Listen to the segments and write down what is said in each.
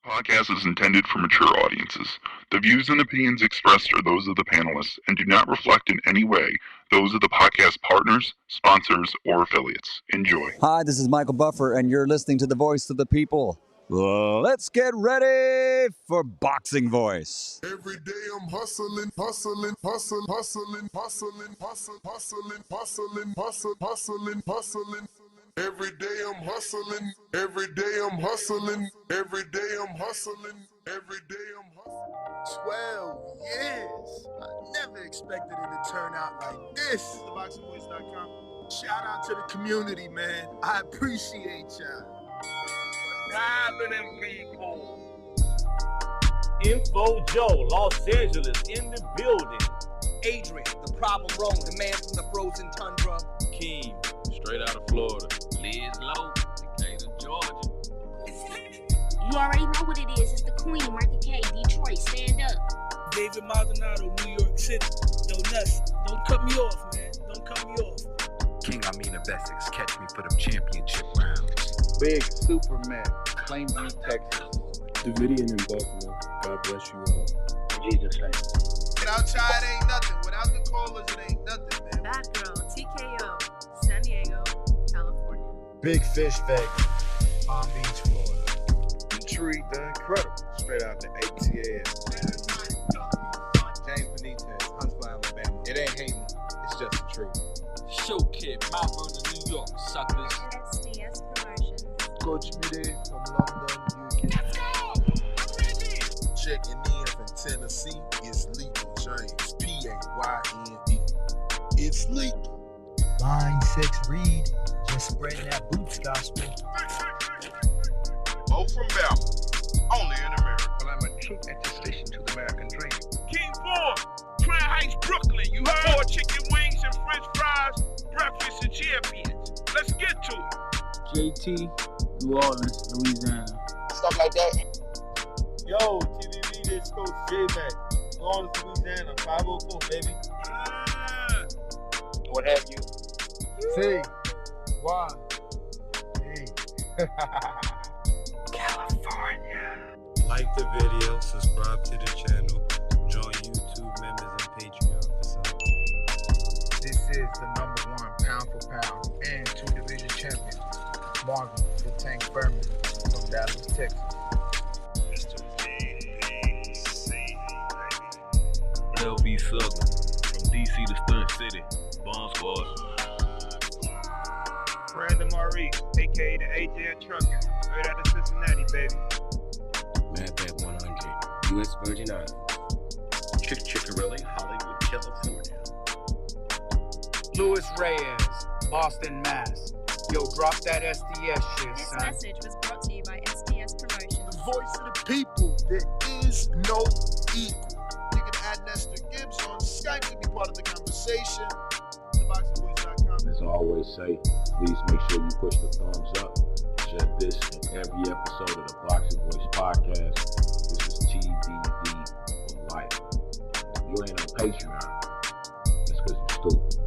Podcast is intended for mature audiences. The views and opinions expressed are those of the panelists and do not reflect in any way those of the podcast partners, sponsors, or affiliates. Enjoy. Hi, this is Michael Buffer, and you're listening to the Voice of the People. Let's get ready for Boxing Voice. Every day I'm hustling, hustling, hustling, hustling, hustling, hustling, hustling, hustling, hustling, hustling, hustling. Every day I'm hustling, every day I'm hustling, every day I'm hustling, every day I'm hustling. 12 years. I never expected it to turn out like this. TheBoxingVoice.com. Shout out to the community, man. I appreciate y'all. Happening, people. Info Joe, Los Angeles, in the building. Adrian, the problem wrong, the man from the frozen tundra. Keem, straight out of Florida. Liz Lowe, Decatur, Georgia. You already know what it is. It's the Queen, Martha K, Detroit. Stand up. David Maldonado, New York City. Yo, Nuts, don't cut me off, man. Don't cut me off. King Amin of Essex, catch me for them championship rounds. Big Superman, Plainview, Texas. Davidian in Buffalo. God bless you all. In Jesus' name. Without y'all, it ain't nothing. Without the callers, it ain't nothing, man. Bad Girl, TKO, San Diego, California. Big Fish Vegas, Palm Beach, Florida. Detroit, the Incredible, straight out the ATL. James Benitez, Huntsville, Alabama. It ain't hating, it's just the truth. Show Kid, Mount Vernon, New York, suckers. SDS Promotions. Coach Mide from London, UK. Let's go! I'm ready! Checking in from Tennessee, it's Lethal James, P-A-Y-N-E. It's lethal. Line 6 Reed, just spreading that boots gospel. Mo from Bama, only in America. Well, I'm a true attestation to the American dream. King 4, Crown Heights, Brooklyn. You heard? 4 chicken wings and french fries, breakfast and champions. Let's get to it. JT, New Orleans, Louisiana. Stuff like that. Yo, TVV, this Coach J-Mac. New Orleans, Louisiana, 504, baby. What have you? C, Y, E. California. Like the video, subscribe to the channel, join YouTube members and Patreon for some. This is the #1 pound for pound and 2 division champion, Marvin the Tank Furman from Dallas, Texas. Mr. B-A-C, LV Southern, from DC to Stunt City, Bomb Squad. Brandon Maurice, a.k.a. the AJ Trucking, straight out of Cincinnati, baby. Madback 100, U.S. Virgin Islands. Chick Chickarelli, Hollywood, California. Louis Reyes, Boston, Mass. Yo, drop that SDS shit, This son. message was brought to you by SDS Promotions. The voice of the people, there is no equal. You can add Nestor Gibbs on Skype to be part of the conversation. TheBoxingVoice.com. As I always say, please make sure you push the thumbs up. Share this in every episode of the Boxing Voice podcast. This is TBV for life. If you ain't on Patreon, that's because you're stupid.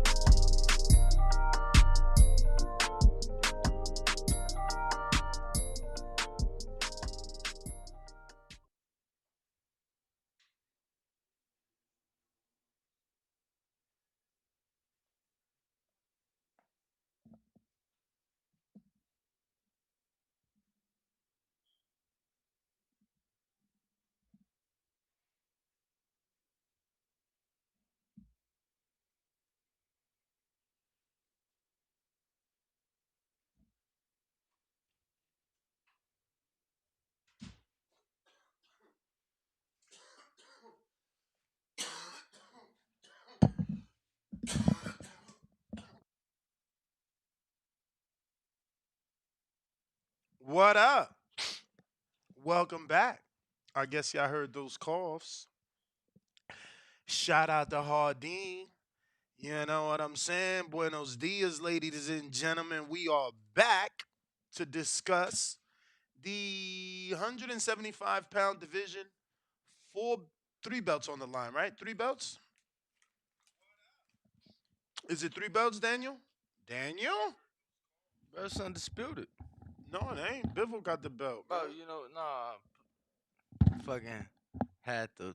What up? Welcome back. I guess y'all heard those coughs. Shout out to Hardin. You know what I'm saying? Buenos dias, ladies and gentlemen. We are back to discuss the 175-pound division. 3 belts on the line, right? 3 belts? Is it 3 belts, Daniel? Daniel? That's undisputed. No, it ain't. Bivol got the belt. Bro, nah. fucking had the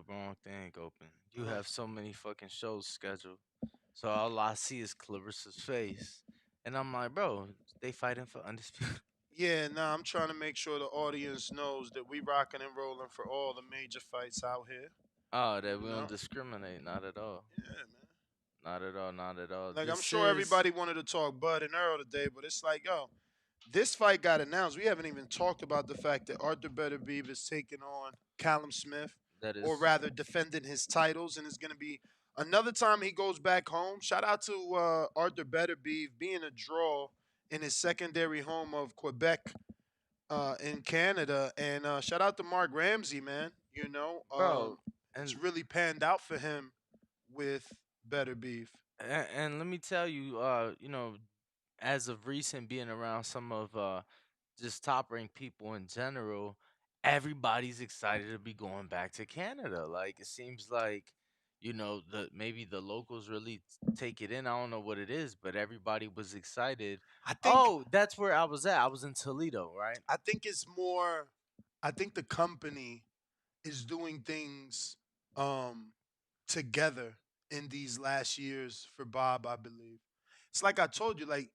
wrong thing open. You have so many fucking shows scheduled. So all I see is Clarissa's face. And I'm like, bro, they fighting for undisputed. Yeah, nah, I'm trying to make sure the audience knows that we rocking and rolling for all the major fights out here. Oh, that we You don't know? discriminate. Not at all. Yeah, man. Not at all. Not at all. Like I'm This sure is everybody wanted to talk Bud and Earl today, but it's like, yo, this fight got announced. We haven't even talked about the fact that Artur Beterbiev is taking on Callum Smith, that is or rather defending his titles, and it's going to be another time he goes back home. Shout out to Artur Beterbiev being a draw in his secondary home of Quebec in Canada, and shout out to Mark Ramsey, man. bro. It's And really panned out for him with Beterbiev. and let me tell you, as of recent being around some of just top ranked people in general, everybody's excited to be going back to Canada. Like it seems like, the maybe the locals really take it in. I don't know what it is, but everybody was excited. I think Oh, that's where I was at. I was in Toledo, right? I think it's more. I think the company is doing things um, together in these last years for Bob. I believe it's like I told you, like,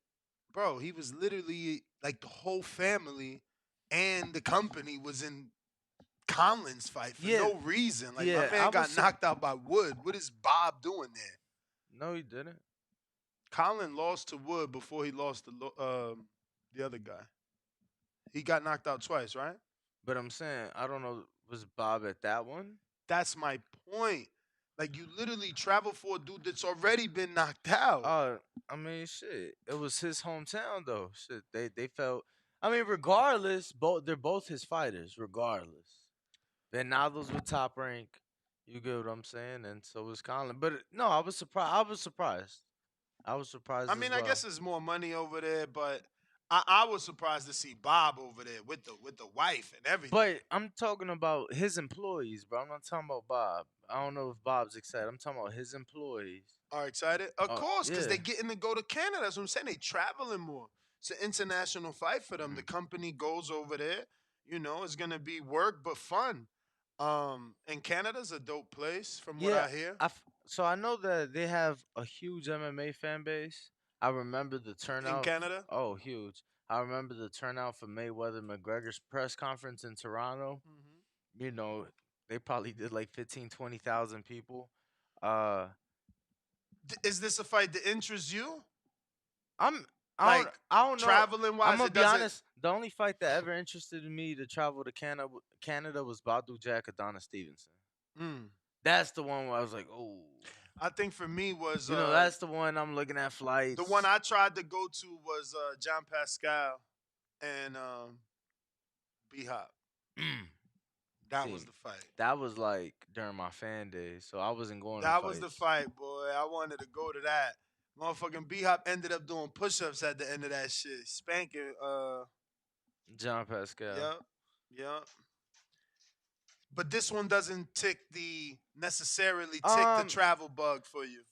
bro, he was literally like the whole family and the company was in Conlin's fight for Yeah, no reason. Like my yeah. I man was got knocked out by Wood. What is Bob doing there? no, he didn't. Colin lost to Wood before he lost to the other guy. He got knocked out twice, right? But I'm saying I don't know. Was Bob at that one? That's my point. Like you literally travel for a dude that's already been knocked out. I mean, shit. It was his hometown though. Shit, they felt. I mean, regardless, they're both his fighters. Regardless, Bernardo's with top rank. You get what I'm saying, and so was Colin. But no, I was surprised. I was surprised. I was surprised I as mean, I well. guess there's more money over there, but I was surprised to see Bob over there with the wife and everything. But I'm talking about his employees, bro. I'm not talking about Bob. I don't know if Bob's excited. I'm talking about his employees. Are excited? Of course, because Yeah. they're getting to go to Canada. That's what I'm saying. They traveling more. It's an international fight for them. The company goes over there. It's gonna be work but fun. And Canada's a dope place from what I hear. So I know that they have a huge MMA fan base. I remember the turnout In Canada? Oh, huge! I remember the turnout for Mayweather McGregor's press conference in Toronto. They probably did like 15,000-20,000 people. Is this a fight that interests you? I'm Like I don't know. traveling wise, I'm gonna it be doesn't. honest. The only fight that ever interested me to travel to Canada was Badu Jack Adonis Stevenson. Mm. That's the one where I was like, oh. I think for me was That's the one I'm looking at flights. the one I tried to go to was John Pascal and B Hop. That was the fight. That was like during my fan days, so I wasn't going. That was the fight, boy. I wanted to go to that. Motherfucking B Hop ended up doing push-ups at the end of that shit, spanking. John Pascal. Yep. But this one doesn't necessarily tick the travel bug for you.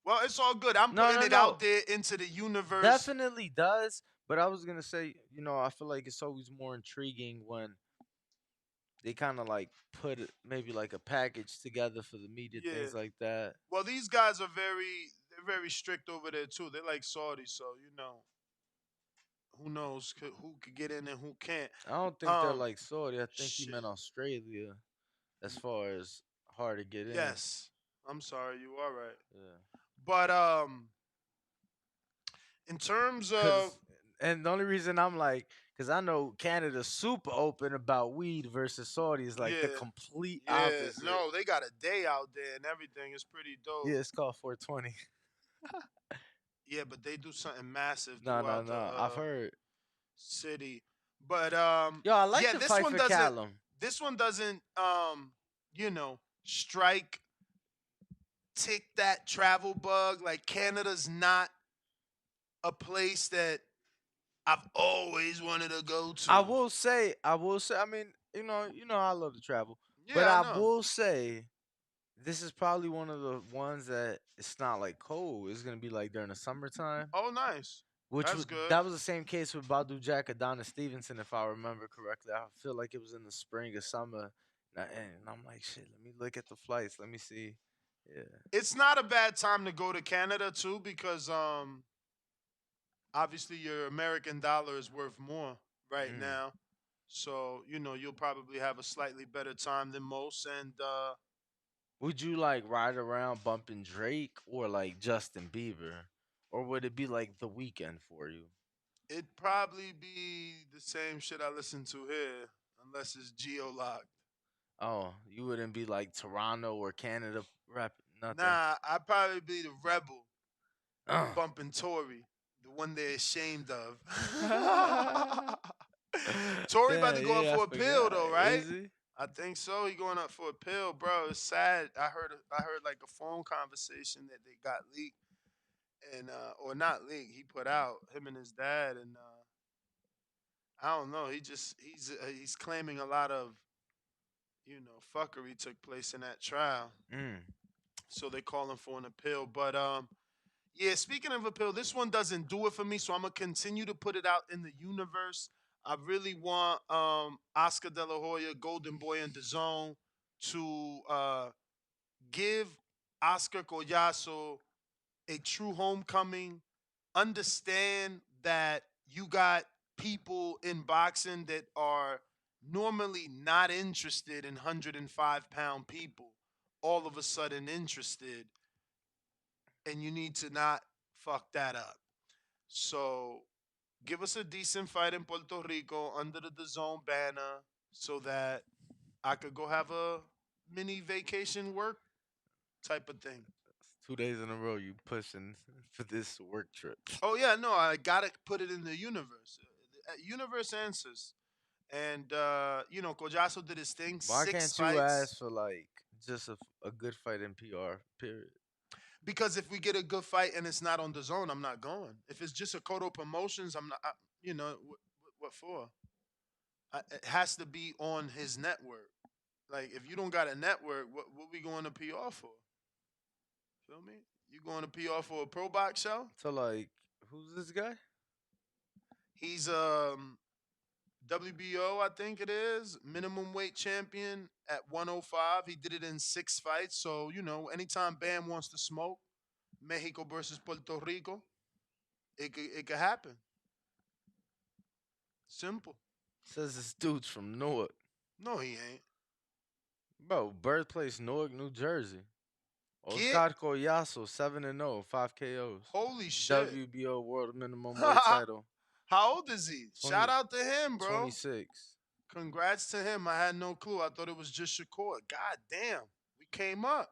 Well, it's all good. I'm putting it out there into the universe. Definitely does. But I was gonna say, I feel like it's always more intriguing when they kind of like put maybe like a package together for the media, things like that. Well, these guys are they're very strict over there too. They're like Saudi, so who knows who could get in and who can't. I don't think they're like Saudi. I think he meant Australia, as far as hard to get in. Yes, I'm sorry, you are right. Yeah. But in terms of, and the only reason I'm like, because I know Canada's super open about weed versus Saudi is like the complete opposite. No, they got a day out there and everything. It's pretty dope. Yeah, it's called 420. Yeah, but they do something massive. No. I've heard. City, but yo, I like the fight for Callum. This one doesn't strike, tick that travel bug. Like Canada's not a place that I've always wanted to go to. I will say. I mean, I love to travel, Yeah, but I will say, this is probably one of the ones that it's not like cold. It's gonna be like during the summertime. Oh, nice. Which That's was good. that was the same case with Badu Jack Adonis Stevenson, if I remember correctly. I feel like it was in the spring or summer, and I'm like, shit. Let me look at the flights. Let me see. Yeah. It's not a bad time to go to Canada too because obviously your American dollar is worth more right Mm. now. So, you'll probably have a slightly better time than most. And Would you like ride around bumping Drake or like Justin Bieber, or would it be like the weekend for you? it'd probably be the same shit I listen to here, unless it's geo locked. Oh, you wouldn't be like Toronto or Canada rap nothing. Nah, I'd probably be the rebel Uh. bumping Tory, the one they're ashamed of. Tory about to Damn, go up yeah, I for a pill forgot. though, right? Is he? I think so. He going up for a pill, bro. It's sad. I heard like a phone conversation that they got leaked and or not leaked. He put out him and his dad, and I don't know. He's claiming a lot of fuckery took place in that trial. Mm. So they calling for an appeal. But yeah, speaking of appeal, this one doesn't do it for me, so I'm gonna continue to put it out in the universe. I really want Oscar De La Hoya, Golden Boy in the Zone, to give Oscar Collazo a true homecoming. Understand that you got people in boxing that are normally not interested in 105-pound people, all of a sudden interested, and you need to not fuck that up. So give us a decent fight in Puerto Rico under the zone banner so that I could go have a mini vacation work type of thing. 2 days in a row you pushing for this work trip. Oh yeah, no, I gotta put it in the universe. Universe answers. And Collazo did his thing, Why 6 can't you fights. ask for like just a good fight in PR? Period. Because if we get a good fight and it's not on the zone, I'm not going. If it's just a Kodo Promotions, I'm not. What for? It has to be on his network. Like if you don't got a network, what we going to PR for? Feel me? You going to PR for a pro box show? So like, who's this guy? He's WBO, I think it is, minimum weight champion at 105. He did it in 6 fights. So, anytime Bam wants to smoke, Mexico versus Puerto Rico, it could happen. Simple. Says this dude's from Newark. No, he ain't. Bro, birthplace Newark, New Jersey. Get Oscar Collazo, 7-0, 5 KOs. holy shit. WBO World Minimum Weight Title. How old is he? 20 Shout out to him, bro. 26. Congrats to him. I had no clue. I thought it was just Shakur. God damn. We came up.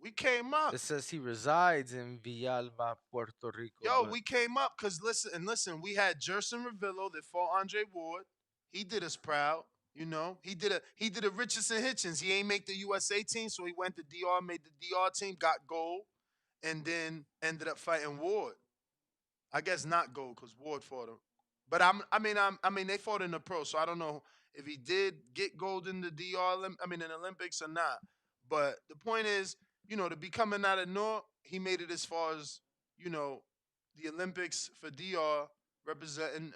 We came up. It says he resides in Villalba, Puerto Rico. Yo, but we came up because listen, we had Jerson Revillo that fought Andre Ward. He did us proud. He did a Richardson Hitchens. He ain't make the USA team, so he went to DR, made the DR team, got gold, and then ended up fighting Ward. I guess not gold because Ward fought him. But I mean, they fought in the pro, so I don't know if he did get gold in the DR. In Olympics or not. But the point is, to be coming out of North, he made it as far as the Olympics for DR, representing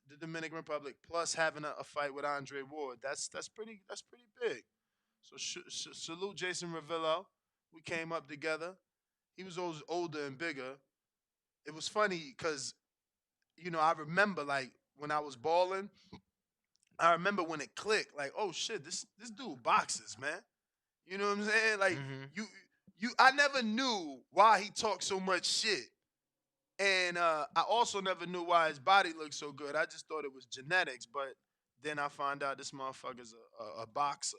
the Dominican Republic, plus having a fight with Andre Ward. That's pretty big. So salute Jason Revillo. We came up together. He was always older and bigger. It was funny because I remember like when I was balling. I remember when it clicked. Like, oh shit, this dude boxes, man. You know what I'm saying? Like I never knew why he talked so much shit. And I also never knew why his body looked so good. I just thought it was genetics, but then I found out this motherfucker's a boxer.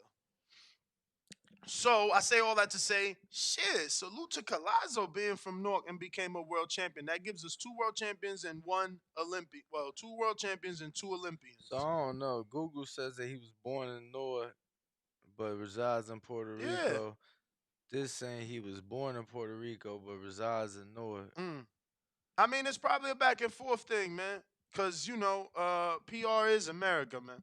So I say all that to say, shit, salute to Collazo being from Newark and became a world champion. That gives us 2 world champions and 1 Olympic. Well, 2 world champions and 2 Olympians. So I don't know. Google says that he was born in Newark, but resides in Puerto Rico. This saying he was born in Puerto Rico, but resides in Newark. I mean, it's probably a back and forth thing, man. Because, PR is America, man.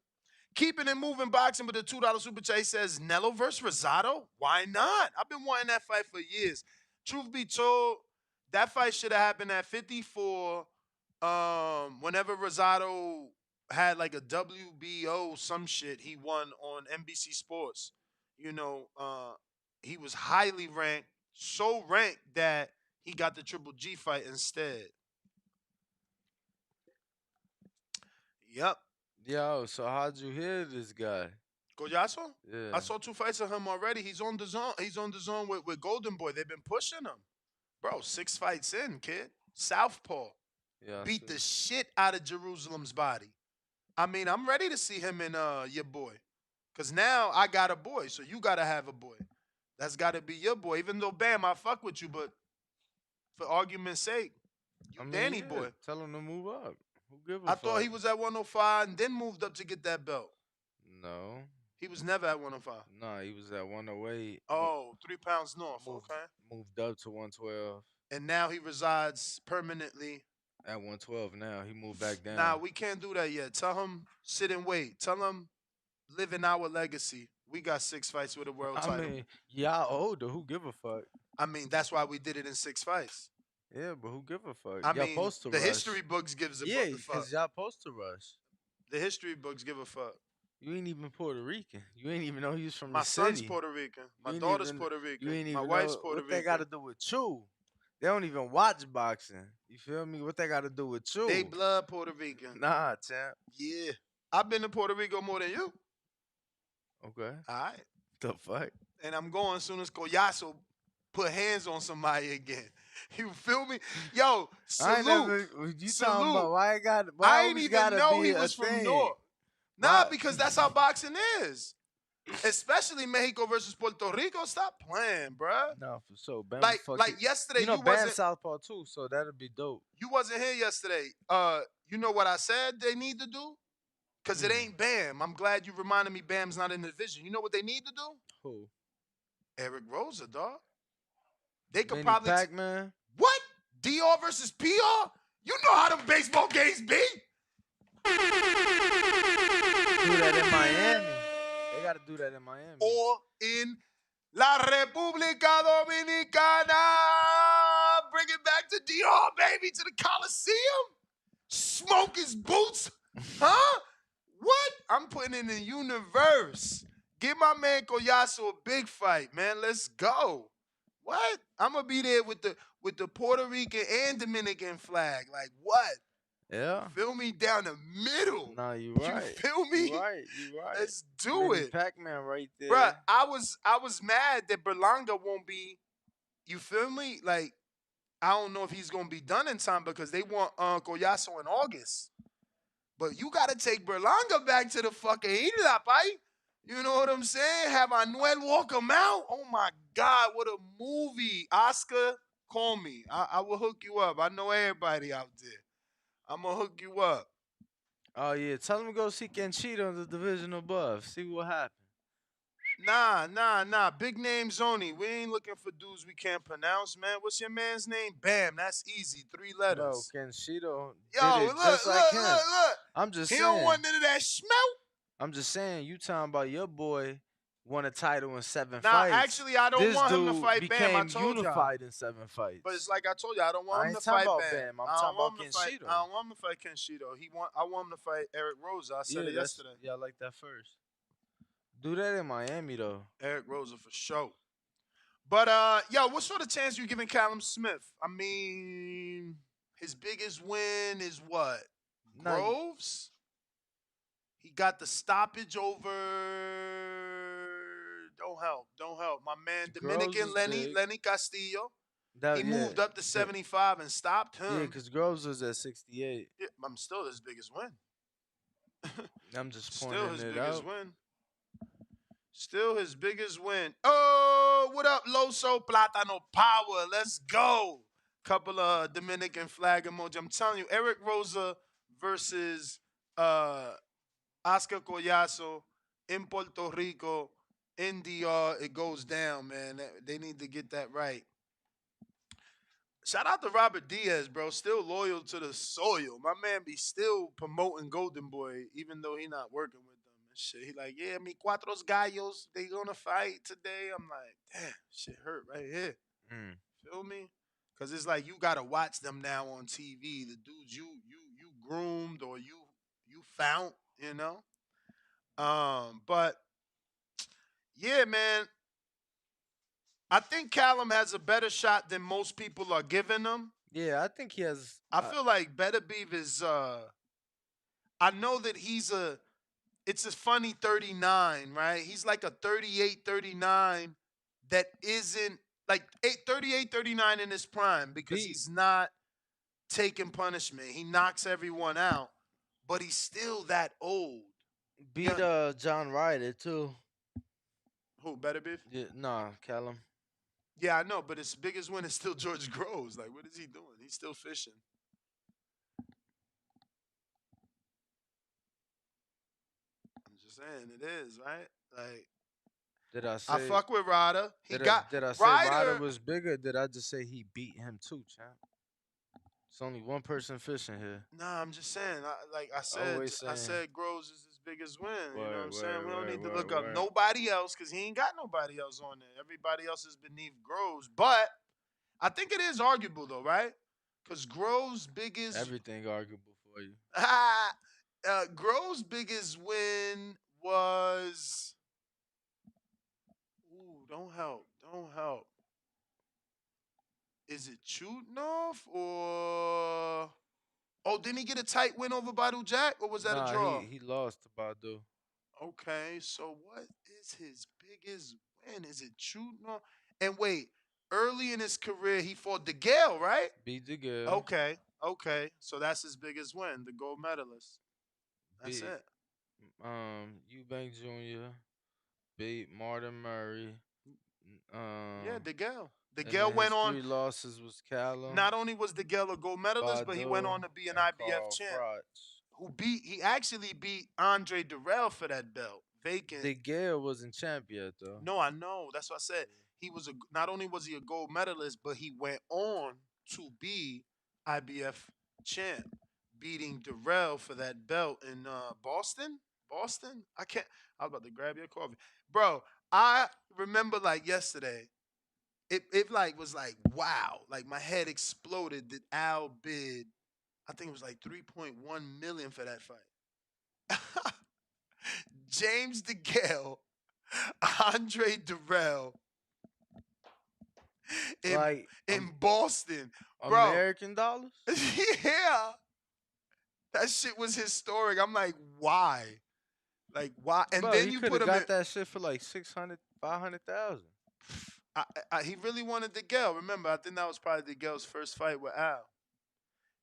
Keeping it moving boxing with a $2 super chat. He says, Nello versus Rosado? Why not? I've been wanting that fight for years. Truth be told, that fight should have happened at 54 Whenever Rosado had like a WBO some shit, he won on NBC Sports. You know, he was highly ranked, so ranked that he got the Triple G fight instead. Yep. Yo, so how'd you hear this guy? Goyaso? Yeah. I saw 2 fights of him already. He's on the zone. He's on the zone with Golden Boy. They've been pushing him. Bro, 6 fights in, kid. Southpaw. Yeah. Beat the shit out of Jerusalem's body. I mean, I'm ready to see him and your boy. Cause now I got a boy, so you gotta have a boy. That's gotta be your boy. Even though Bam, I fuck with you, but for argument's sake, you Danny boy. Tell him to move up. Who give a I fuck? thought he was at 105 and then moved up to get that belt. No. He was never at 105. Nah, he was at 108. Oh, 3 pounds north. Okay. Moved up to 112. And now he resides permanently at 112 now. He moved back down. Nah, we can't do that yet. Tell him sit and wait. Tell him live in our legacy. We got 6 fights with a world title. I mean, y'all older. Who give a fuck? I mean, that's why we did it in 6 fights. Yeah, but who give a fuck? I y'all mean, supposed to the rush. history books gives a yeah, fuck. because y'all supposed to rush. The history books give a fuck. You ain't even Puerto Rican. You ain't even know he was from My the city. son's Puerto Rican. My daughter's Puerto Rican. You ain't My even wife's know Puerto what Rican. they got to do with you. They don't even watch boxing. You feel me? What they got to do with you? They blood Puerto Rican. Nah, champ. Yeah. I've been to Puerto Rico more than you. Okay. All right. The fuck? And I'm going as soon as Collazo put hands on somebody again. You feel me? Yo, salute. You salute. talking about why I got? Why I ain't even know he was from North. Nah, because that's how boxing is. Especially Mexico versus Puerto Rico. Stop playing, bruh. No, for sure. Bam Like yesterday, you know, you Bam wasn't Southpaw too, so that'll be dope. You wasn't here yesterday. You know what I said they need to do? Because it ain't Bam. I'm glad you reminded me Bam's not in the division. You know what they need to do? Who? Eric Rosa, dog. They could Manny probably Pac-Man? What? DR versus PR? You know how them baseball games be. Do that in Miami. They gotta do that in Miami. Or in La República Dominicana. Bring it back to DR, baby, to the Coliseum. Smoke his boots. Huh? What? I'm putting in the universe. Give my man Collazo a big fight, man. Let's go. What? I'm gonna be there with the Puerto Rican and Dominican flag. Like what? Yeah. Feel me down the middle. Nah, you right. You feel me? You right. You right. Let's do Manny it. Pac-Man right there. Bruh, I was mad that Berlanga won't be, you feel me? Like, I don't know if he's gonna be done in time because they want Collazo in August. But you gotta take Berlanga back to the fucking Isla, pai. You know what I'm saying? Have Anuel walk him out? Oh my God, what a movie. Oscar, call me. I will hook you up. I know everybody out there. I'm gonna hook you up. Oh yeah, tell him to go see Kenshito in the division above. See what happens. Nah. Big names only. We ain't looking for dudes we can't pronounce, man. What's your man's name? Bam. That's easy. 3 letters. No, Kenshito did Yo, it look, just like him. look. I'm just He saying. don't want none of that smell. I'm just saying. You talking about your boy won a title in 7 Nah, fights. actually, I don't this want him dude to fight Bam. I became told y'all. unified in 7 fights. But it's like I told you, I don't want I him ain't to talking fight about Bam. Bam. I'm I don't talking want about him to fight. Kenshito. I don't want him to fight Kenshito. I want him to fight Eric Rosa. I said it yesterday. Yeah, I like that first. Do that in Miami though. Eric Rosa for sure. But yo, what sort of chance you giving Callum Smith? I mean, his biggest win is what? Groves? He got the stoppage over. Don't help. My man Dominican Lenny Castillo. He moved up to 75 and stopped him. Yeah, because Groves was at 68. Yeah, I'm still his biggest win. I'm just pointing still his it biggest out. win. Still his biggest win. Oh, what up, Loso Platano Power? Let's go. Couple of Dominican flag emoji. I'm telling you, Eric Rosa versus Oscar Collazo in Puerto Rico, in DR. It goes down, man. They need to get that right. Shout out to Robert Diaz, bro. Still loyal to the soil. My man be still promoting Golden Boy, even though he not working with them and shit. He like, yeah, mi cuatros gallos, they gonna fight today. I'm like, damn, shit hurt right here. Feel me? Cause it's like you gotta watch them now on TV. The dudes you groomed or you found, you know. But yeah, man, I think Callum has a better shot than most people are giving him. Yeah, I think he has. I feel like Beterbiev is I know that it's a funny 39, right? He's like a 38, 39 that isn't like 38, 39 in his prime because beat he's not taking punishment. He knocks everyone out, but he's still that old. beat Yeah. John Ryder too. Who, Beterbiev? Yeah, nah, Callum. Yeah, I know, but his biggest win is still George Groves. Like, what is he doing? He's still fishing. I'm just saying, it is, right? Like, Did I I say? fuck with Ryder. He Did I got did I say Ryder Ryder. was bigger? Did I just say he beat him too, champ? It's only one person fishing here. Nah, I'm just saying. Like I said, Always I saying said Groves is his biggest win. You know what I'm word, saying? word, We don't word, need to word, look up word. nobody else because he ain't got nobody else on there. Everybody else is beneath Groves. But I think it is arguable though, right? Because Groves' biggest Everything arguable for you. Groves' biggest win was ooh, don't help. Don't help. Is it Chutnov or oh, didn't he get a tight win over Badu Jack or was that a Nah, draw? he lost to Badu. Okay, so what is his biggest win? Is it Chutnov? And wait, early in his career he fought DeGale, right? Beat the girl. Okay, okay. So that's his biggest win, the gold medalist. That's Beat it. Eubank Jr. Beat Martin Murray. Yeah, DeGale. And then DeGale his went on. three losses was Callum, Not only was DeGale a gold medalist, but he went Badu, on to be an and IBF Carl champ. Froch. He actually beat Andre Durrell for that belt, vacant. The Gale wasn't champ yet though. No, I know. That's what I said. He was not only was he a gold medalist, but he went on to be IBF champ, beating Durrell for that belt in Boston. Boston? I can't. I was about to grab your coffee, bro. I remember like yesterday. It like was like wow, like my head exploded that Al bid. I think it was like 3.1 million for that fight. James DeGale, Andre Durrell in Like in Boston, bro. American dollars? Yeah, that shit was historic. I'm like, why? Like why? And Bro, then he you could put have him in. got that shit for like 600, 500,000. He really wanted DeGale. Remember, I think that was probably DeGale's first fight with Al.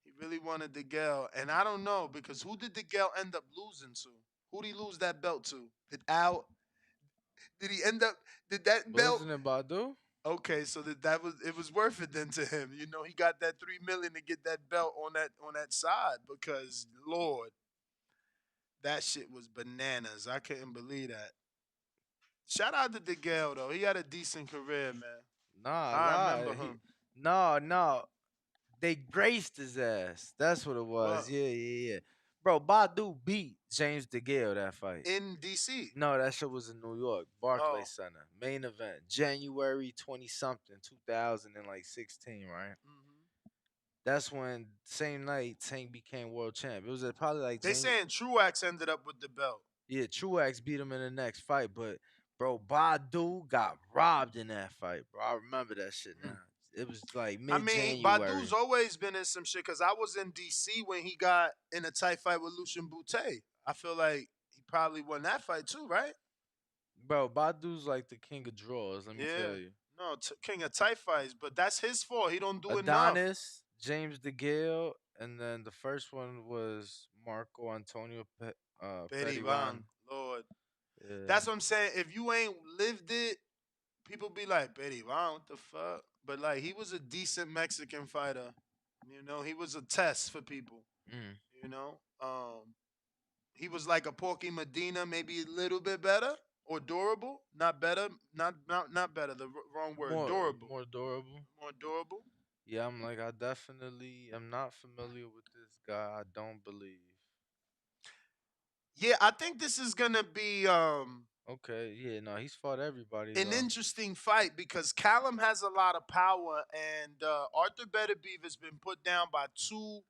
He really wanted DeGale, and I don't know because who did DeGale end up losing to? Who did he lose that belt to? Did Al? Did he end up? Did that belt? Wasn't it Badu? Okay, so that was it was worth it then to him. You know, he got that 3 million to get that belt on that side because Lord, that shit was bananas. I couldn't believe that. Shout out to DeGale though. He had a decent career, man. Nah, I remember lie. him. No. They graced his ass. That's what it was. Well, Yeah. Bro, Badu beat James DeGale that fight. in DC. No, that shit was in New York, Oh. Barclays Center. Main event, January 20 something, 2016, right? That's when same night Tank became world champ. It was probably like They saying Truax ended up with the belt. yeah, Truax beat him in the next fight, but bro, Badu got robbed in that fight, bro. I remember that shit now. It was like I mid-January. mean, Badu's always been in some shit because I was in DC when he got in a tight fight with Lucian Boutte. I feel like he probably won that fight too, right? Bro, Badu's like the king of draws, let me tell you. No, king of tight fights, but that's his fault. He don't do enough. Adonis, James DeGale, and then the first one was Marco Antonio Petivan. Lord. Yeah. That's what I'm saying. If you ain't lived it, people be like, Petivan, what the fuck? But like, he was a decent Mexican fighter. You know, he was a test for people. You know, he was like a Porky Medina, maybe a little bit better or durable. Not better, not better. The wrong word. Durable. More durable. More durable. Yeah, I'm like, I definitely am not familiar with this guy. I don't believe. Yeah, I think this is gonna be Okay, yeah, no, he's fought everybody. an though. interesting fight because Callum has a lot of power and Artur Beterbiev has been put down by two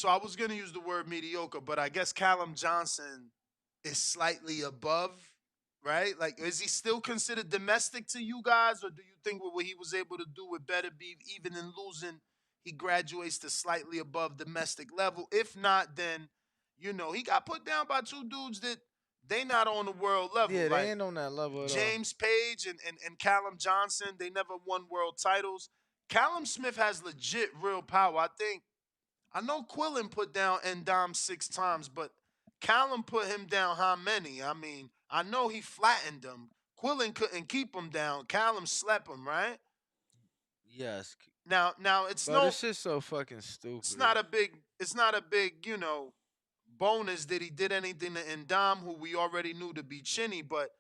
So I was gonna use the word mediocre, but I guess Callum Johnson is slightly above, right? Like, is he still considered domestic to you guys, or do you think with what he was able to do with Beterbiev, even in losing, he graduates to slightly above domestic level? If not, then he got put down by two dudes that they not on the world level. Yeah, they Like ain't on that level at all. James Page and Callum Johnson, they never won world titles. Callum Smith has legit real power. I know Quillen put down Endom 6 times, but Callum put him down how many? I mean, I know he flattened him. Quillen couldn't keep him down. Callum slept him, right? Yes, Now it's but no it's just so fucking stupid. it's not a big, bonus that he did anything to Endom, who we already knew to be chinny, but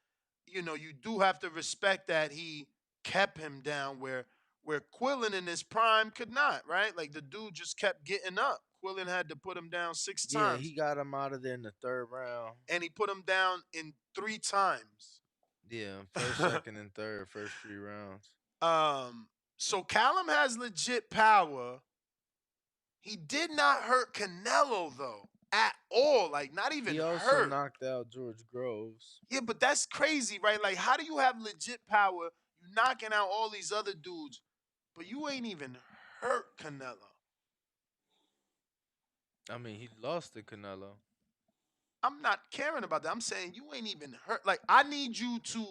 you do have to respect that he kept him down where Quillen in his prime could not, right? Like the dude just kept getting up. Quillen had to put him down six Yeah, times. he got him out of there in the third round. And he put him down in 3 times. Yeah, first, second, and third, first 3 rounds. So Callum has legit power. He did not hurt Canelo though at all. Like not even He also hurt. knocked out George Groves. Yeah, but that's crazy, right? Like, how do you have legit power? You knocking out all these other dudes, but you ain't even hurt Canelo. I mean, he lost to Canelo. I'm not caring about that. I'm saying you ain't even hurt. Like, I need you to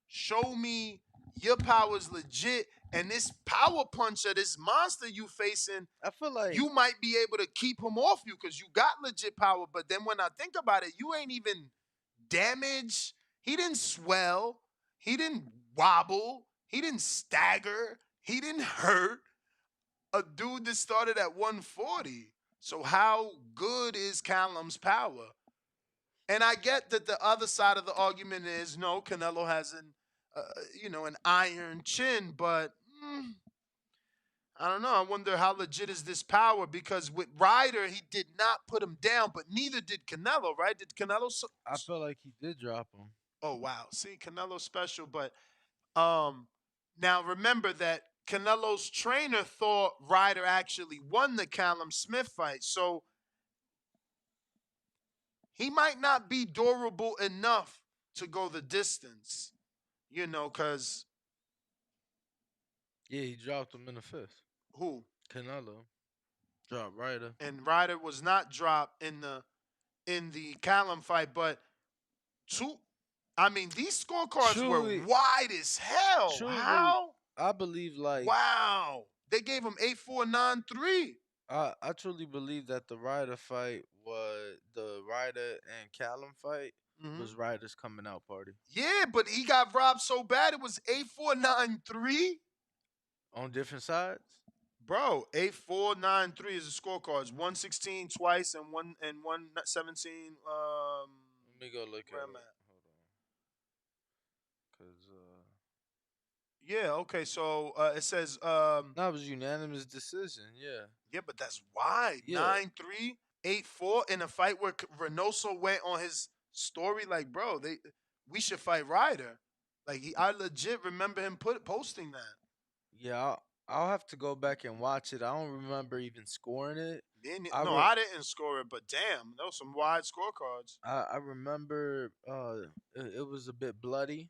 show me your power's legit, and this power puncher, this monster you facing, I feel like you might be able to keep him off you because you got legit power. But then when I think about it, you ain't even damaged. He didn't swell. He didn't wobble. He didn't stagger. He didn't hurt a dude that started at 140. So how good is Callum's power? And I get that the other side of the argument is no, Canelo has an iron chin, but I don't know. I wonder how legit is this power because with Ryder he did not put him down, but neither did Canelo, right? Did Canelo? I feel like he did drop him. Oh wow, see Canelo's special, but now remember that Canelo's trainer thought Ryder actually won the Callum Smith fight, so he might not be durable enough to go the distance, because Yeah, he dropped him in the fifth. who? Canelo dropped Ryder. And Ryder was not dropped in the Callum fight, but these scorecards were wide as hell. Truly, how? I believe wow. They gave him 8-4, 9-3. I truly believe that the Ryder fight was the Ryder and Callum fight was Ryder's coming out party. Yeah, but he got robbed so bad it was 8-4, 9-3 on different sides. Bro, 8-4, 9-3 is the scorecards. 116 twice and 117. Let me go look where at I'm it. at. Hold on. Cause yeah, okay. So it says no, it was unanimous decision. Yeah. Yeah, but that's wide. Yeah. 9-3, 8-4 in a fight where Reynoso went on his story like, bro, we should fight Ryder. Like I legit remember him posting that. Yeah, I'll have to go back and watch it. I don't remember even scoring it. I didn't score it, but damn, those some wide scorecards. I remember it was a bit bloody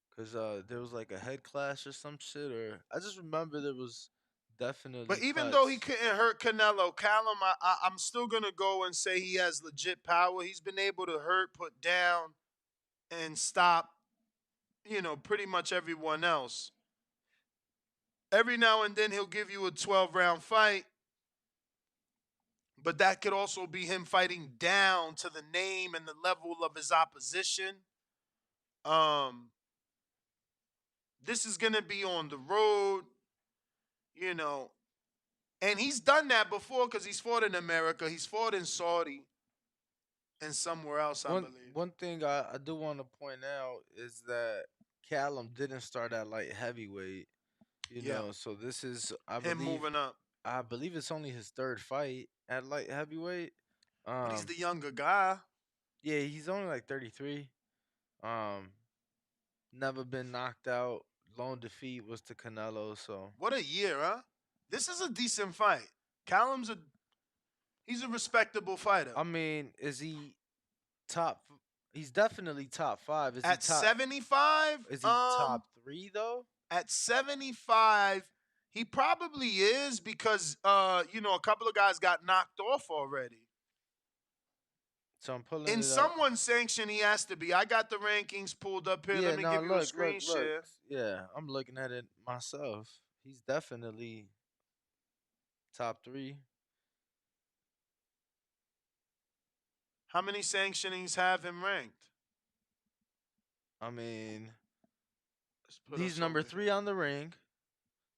because there was like a head clash or some shit, or I just remember there was definitely. But even cuts. though he couldn't hurt Canelo, Callum, I'm still gonna go and say he has legit power. He's been able to hurt, put down, and stop, pretty much everyone else. Every now and then he'll give you a 12-round fight, but that could also be him fighting down to the name and the level of his opposition. This is gonna be on the road, and he's done that before because he's fought in America, he's fought in Saudi, and somewhere else, I believe. One thing I do want to point out is that Callum didn't start at light heavyweight. You know, so this is him moving up. I believe it's only his third fight at light heavyweight. But he's the younger guy. Yeah, he's only like 33. Never been knocked out. Lone defeat was to Canelo. So what a year, huh? This is a decent fight. Callum's He's a respectable fighter. I mean, is he top? He's definitely top 5. Is he At top? 75, Is he top 3 though? at 75, he probably is because a couple of guys got knocked off already. So I'm pulling In it up. someone's sanction, he has to be. I got the rankings pulled up here. Yeah, Let me give you a screen look. share. Yeah, I'm looking at it myself. He's definitely top 3. How many sanctionings have him ranked? I mean, put he's us number over 3 on the ring,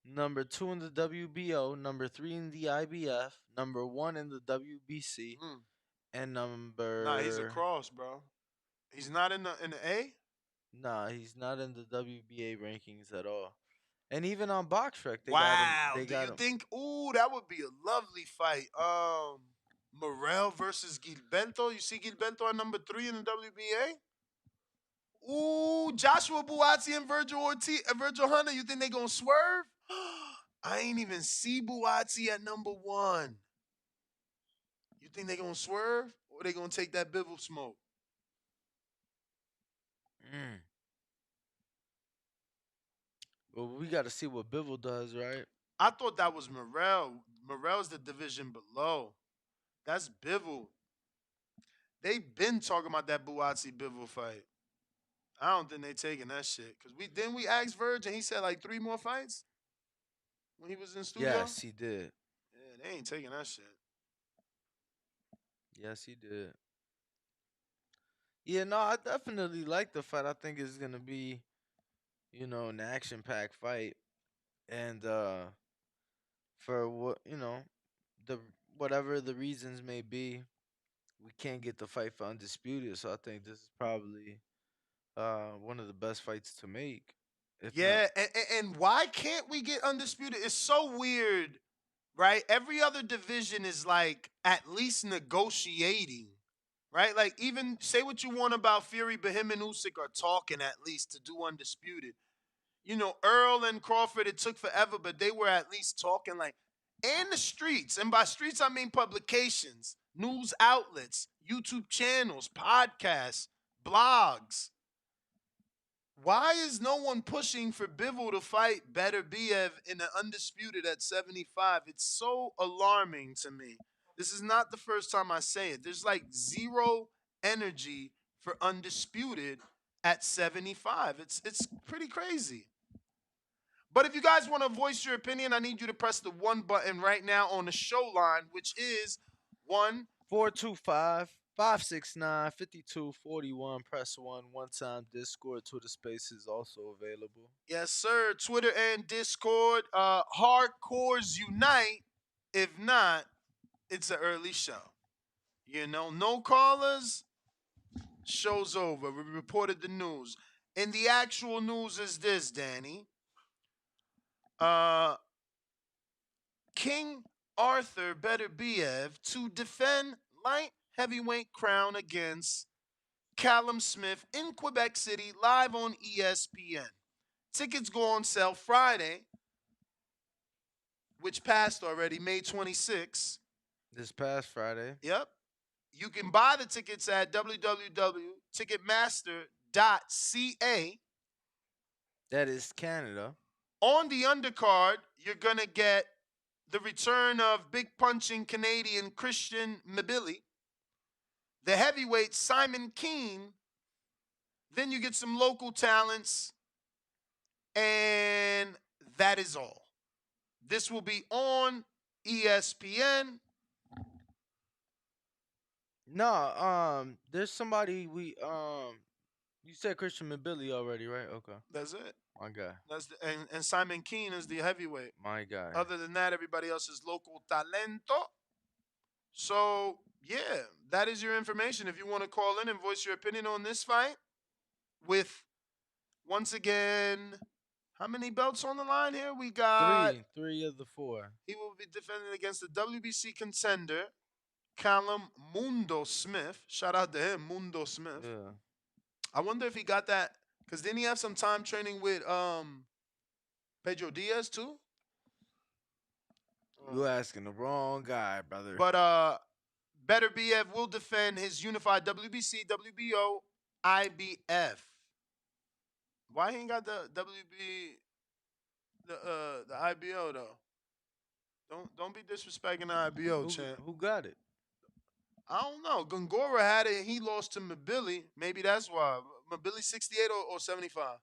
number 2 in the WBO, number 3 in the IBF, number 1 in the WBC, and number. Nah, he's a cross, bro. He's not in the A. Nah, he's not in the WBA rankings at all. And even on BoxRec, they got him. Wow. They Do got you him. think? Ooh, that would be a lovely fight. Morel versus Gilbento. You see Gilbento at number 3 in the WBA. Ooh, Joshua Buatsi and Virgil Hunter. You think they gonna swerve? I ain't even see Buatsi at number 1. You think they gonna swerve or they gonna take that Bivol smoke? Well, we got to see what Bivol does, right? I thought that was Morel. Morel's the division below. That's Bivol. They've been talking about that Buatsi Bivol fight. I don't think they taking that shit. Cause we asked Verge and he said like 3 more fights when he was in studio. Yes, he did. Yeah, they ain't taking that shit. Yes, he did. Yeah, no, I definitely like the fight. I think it's gonna be, an action-packed fight, and for what the whatever the reasons may be, we can't get the fight for undisputed. So I think this is probably one of the best fights to make. Yeah, and why can't we get undisputed? It's so weird, right? Every other division is like at least negotiating, right? Like even say what you want about Fury, but him and Usyk are talking at least to do undisputed. Earl and Crawford, it took forever, but they were at least talking like in the streets. And by streets, I mean publications, news outlets, YouTube channels, podcasts, blogs. Why is no one pushing for Bivol to fight Beterbiev in the undisputed at 75? It's so alarming to me. This is not the first time I say it. There's like zero energy for undisputed at 75. It's pretty crazy. But if you guys want to voice your opinion, I need you to press the 1 button right now on the show line, which is 1-425-569-5241. Press 1 one time. Discord, Twitter Space is also available. Yes, sir. Twitter and Discord. Hardcores unite. If not, it's an early show. No callers. Show's over. We reported the news. And the actual news is this, Danny. King Artur Beterbiev to defend light heavyweight crown against Callum Smith in Quebec City, live on ESPN. Tickets go on sale Friday, which passed already, May 26th. This past Friday. Yep. You can buy the tickets at www.ticketmaster.ca. That is Canada. On the undercard, you're going to get the return of big punching Canadian Christian Mabili, the heavyweight Simon Keane. Then you get some local talents, and that is all. This will be on ESPN. No, there's somebody you said Christian Mabili already, right? Okay. That's it. My guy. And Simon Keane is the heavyweight. My guy. Other than that, everybody else is local talento. So, yeah, that is your information. If you want to call in and voice your opinion on this fight with, once again, how many belts on the line here? We got... Three of the 4. He will be defending against the WBC contender, Callum Mundo Smith. Shout out to him, Mundo Smith. Yeah. I wonder if he got that, because didn't he have some time training with Pedro Diaz too? You asking the wrong guy, brother. But Beterbiev will defend his unified WBC, WBO, IBF. Why he ain't got the WB, the IBO though? Don't be disrespecting the IBO, champ. Who got it? I don't know. Gongora had it and he lost to Mabili. Maybe that's why. Mabili 68 or 75.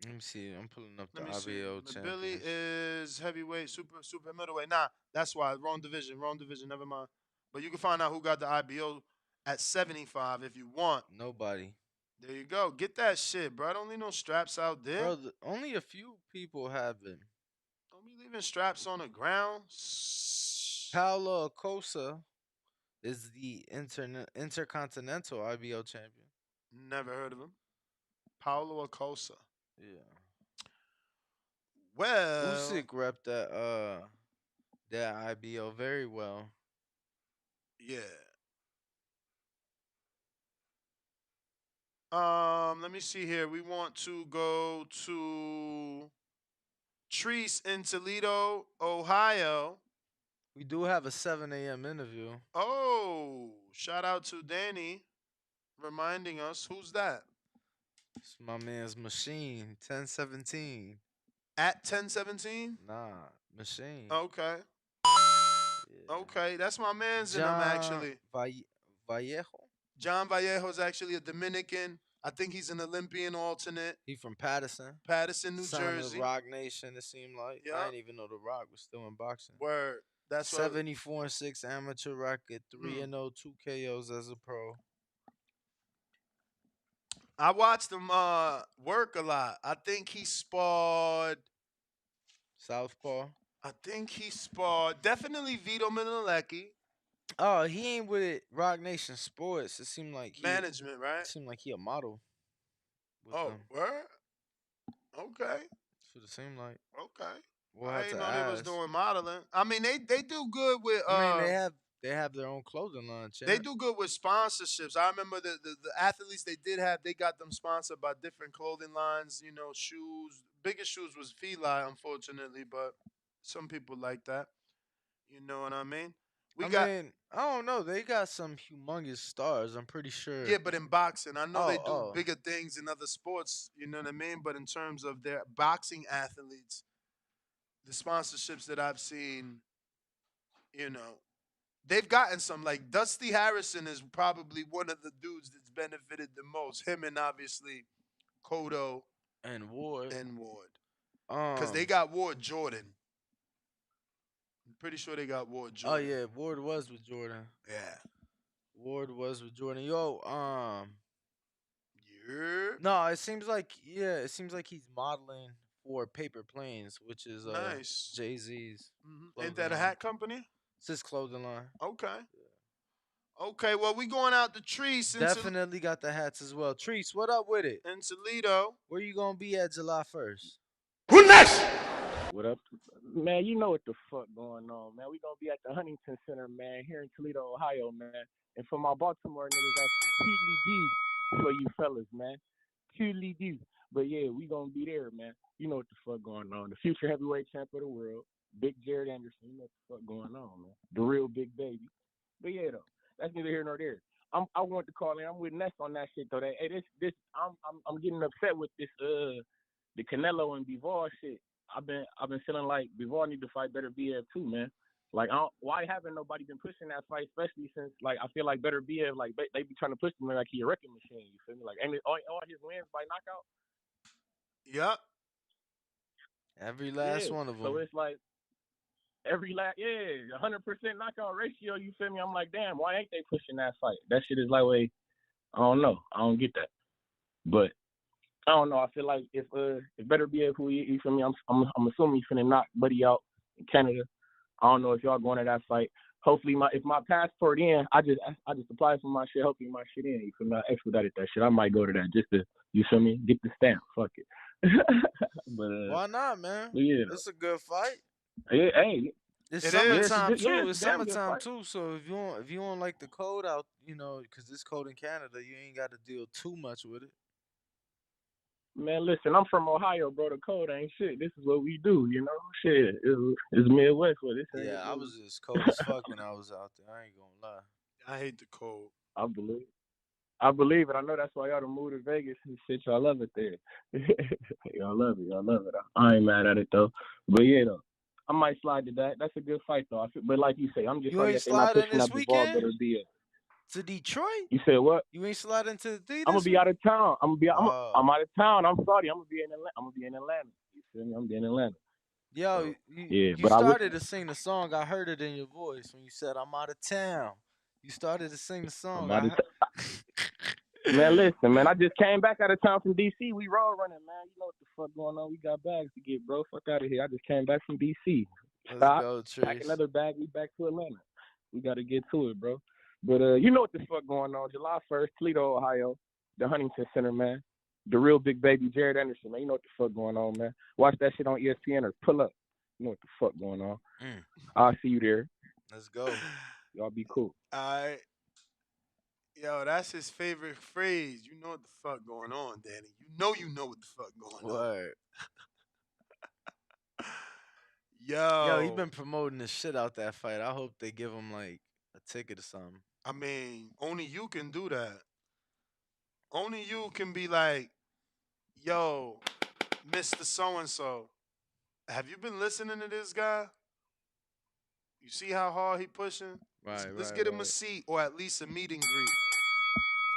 Let me see. I'm pulling up the Let me see. IBO Mabili champions. is heavyweight, super middleweight. Nah, that's why. Wrong division. Never mind. But you can find out who got the IBO at 75 if you want. Nobody. There you go. Get that shit, bro. I don't need no straps out there. Bro, only a few people have them. Don't be leaving straps on the ground. Paulo Acosta is the intercontinental IBO champion. Never heard of him. Paulo Acosta. Yeah. Well, Usyk repped that IBO very well. Yeah. Let me see here. We want to go to Treese in Toledo, Ohio. We do have a 7 a.m. interview. Oh, shout out to Danny reminding us. Who's that? It's my man's Machine, 1017. At 1017? Nah, Machine. Okay. Yeah. Okay, that's my man's in John him actually. Vallejo? John Vallejo is actually a Dominican. I think he's an Olympian alternate. He from Patterson. New Son Jersey. of Rock Nation, it seemed like. Yep. I didn't even know The Rock was still in boxing. Word. That's 74-6 amateur record, 3-0, 2 KOs as a pro. I watched him work a lot. I think he sparred Southpaw. I think he sparred definitely Vito Minilecki. Oh, he ain't with Rock Nation Sports. It seemed like management, right? It seemed like he a model. Oh, word? Okay. That's what it seemed like. Okay. We'll I have didn't to know ask. they was doing modeling. I mean, they do good with. I mean, they have their own clothing line. Champ. They do good with sponsorships. I remember the athletes they did have. They got them sponsored by different clothing lines. You know, shoes. Biggest shoes was Fila, unfortunately, but some people like that. You know what I mean? I don't know. They got some humongous stars. I'm pretty sure. Yeah, but in boxing, I know they do bigger things in other sports. You know what I mean? But in terms of their boxing athletes, the sponsorships that I've seen, you know, they've gotten some. Like Dusty Harrison is probably one of the dudes that's benefited the most. Him and obviously Cotto and Ward. Because they got Ward Jordan. I'm pretty sure they got Ward Jordan. Oh yeah, Ward was with Jordan. Yeah. Ward was with Jordan. Yo, Yeah. No, it seems like he's modeling for Paper Planes, which is nice. Jay-Z's. Ain't that a hat company? It's his clothing line. Okay. Yeah. Okay, well, we going out to Treese. Definitely got the hats as well. Treese, what up with it? In Toledo. Where you going to be at July 1st? Who next? What up? Man, you know what the fuck going on, man. We gonna be at the Huntington Center, man, here in Toledo, Ohio, man. And for my Baltimore niggas, that's Toodly-doo for you fellas, man. Toodly-doo. But yeah, we gonna be there, man. You know what the fuck going on. The future heavyweight champ of the world, Big Jared Anderson. You know what the fuck going on, man. The real big baby. But yeah, though, that's neither here nor there. I want to call in. I'm with Ness on that shit though. I'm getting upset with this the Canelo and Bivol shit. I've been feeling like Bivol need to fight Beterbiev too, man. Like, why haven't nobody been pushing that fight, especially since, like, I feel like Beterbiev, like, they be trying to push him like he a wrecking machine, you feel me? Like, and all his wins by knockout? Yep. Every last one of them. So it's like, 100% knockout ratio, you feel me? I'm like, damn, why ain't they pushing that fight? That shit is like, wait, I don't know. I don't get that. But I don't know. I feel like if Beterbiev who you feel me, I'm assuming he's finna knock Buddy out in Canada. I don't know if y'all going to that fight. Hopefully, if my passport in, I just applied for my shit. Hopefully, my shit in. You feel me? I expedited that shit. I might go to that just to, you feel me, get the stamp. Fuck it. But why not, man? Yeah, it's a good fight. Yeah, hey, it's summertime too. It's summertime too. So if you don't like the cold out, you know, because it's cold in Canada, you ain't got to deal too much with it. Man, listen, I'm from Ohio, bro. The code ain't shit. This is what we do, you know? Shit, it's Midwest. Well, this ain't. Yeah, I was as cold as fuck when I was out there. I ain't gonna lie. I hate the cold. I believe it. I know that's why y'all done moved to Vegas and shit. Y'all love it there. Y'all love it. Y'all love it. I ain't mad at it though. But yeah, though, I might slide to that. That's a good fight though. But like you say, I'm just You sorry ain't that they're not sliding pushing this out the ball weekend better be it. to Detroit? You said what? You ain't sliding to the D I'm gonna this be week? out of town. I'm Oh. out of town. I'm sorry. I'm gonna be in Atlanta. You feel me? I'm gonna be in Atlanta. Yo, Yeah, you but I would. started to sing the song. I heard it in your voice when you said, "I'm out of town." You started to sing the song. I'm out of Man, listen, man. I just came back out of town from DC. We road running, man. You know what the fuck going on? We got bags to get, bro. Fuck out of here. I just came back from DC. Let's Stop. go, Pack Trace. another bag. We back to Atlanta. We got to get to it, bro. But you know what the fuck going on? July 1st, Toledo, Ohio, the Huntington Center, man. The real big baby, Jared Anderson, man. You know what the fuck going on, man. Watch that shit on ESPN or pull up. You know what the fuck going on. I'll see you there. Let's go. Y'all be cool. All right. Yo, that's his favorite phrase. You know what the fuck going on, Danny. You know what the fuck going on. Word. Yo, he been promoting the shit out that fight. I hope they give him like a ticket or something. I mean, only you can do that. Only you can be like, yo, Mr. So-and-so, have you been listening to this guy? You see how hard he pushing? Let's get him a seat or at least a meet and greet.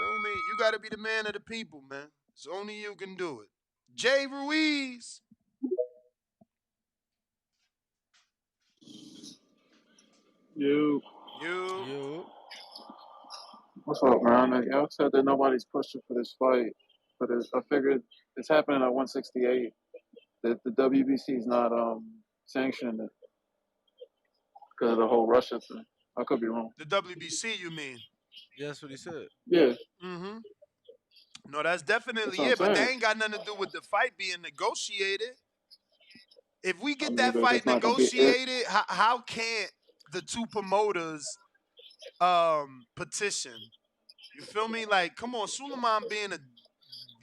Feel me? You got to be the man of the people, man. It's only you can do it. Jay Ruiz. You. What's up, man? Y'all said that nobody's pushing for this fight, but I figured it's happening at 168. That the WBC is not sanctioning it because of the whole Russia thing. I could be wrong. The WBC, you mean? Yeah, that's what he said. Yeah. Mm-hmm. No, that's definitely That's what I'm but they saying. ain't got nothing to do with the fight being negotiated. If we get I mean, that but fight it's not gonna be it. negotiated, how can't the two promoters petition? You feel me? Like, come on, Suleiman being a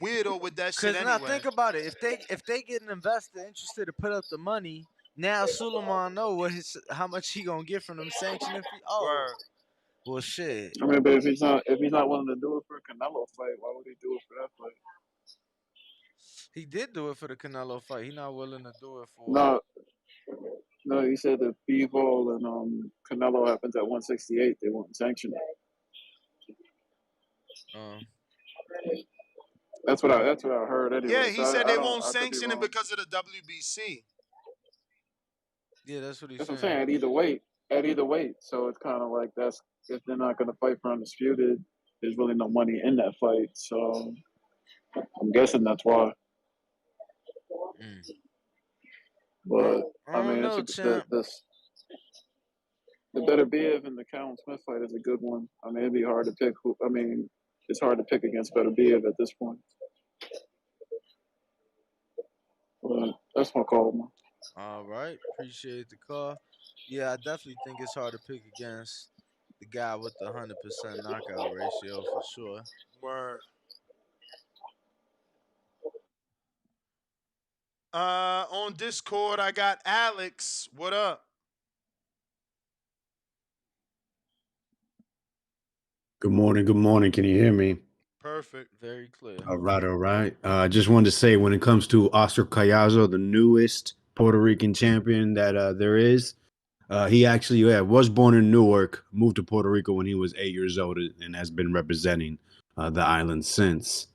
weirdo with that shit Cause anyway. now think about it. If they get an investor interested to put up the money, now Suleiman know how much he gonna get from them sanctioning fee. Oh, well, shit. I mean, but if he's not willing to do it for a Canelo fight, why would he do it for that fight? He did do it for the Canelo fight. He not willing to do it for. No, he said that Bivol and Canelo happens at 168. They won't sanction it. That's what I heard anyway. Yeah, he So said I they don't- won't I could be sanction it wrong. because of the WBC. Yeah, that's what he's That's saying. what I'm saying. At either weight. So it's kind of like that's if they're not going to fight for undisputed, there's really no money in that fight. So I'm guessing that's why. But I mean, know, the Beterbiev and the Callum Smith fight is a good one. I mean, it'd be hard to pick. It's hard to pick against Beterbiev at this point. But that's my call, man. All right, appreciate the call. Yeah, I definitely think it's hard to pick against the guy with the 100% knockout ratio for sure. Word. On Discord, I got Alex. What up? Good morning. Good morning. Can you hear me? Perfect. Very clear. All right. All right. I just wanted to say when it comes to Oscar Collazo, the newest Puerto Rican champion that there is, he actually was born in Newark, moved to Puerto Rico when he was 8 years old, and has been representing the island since.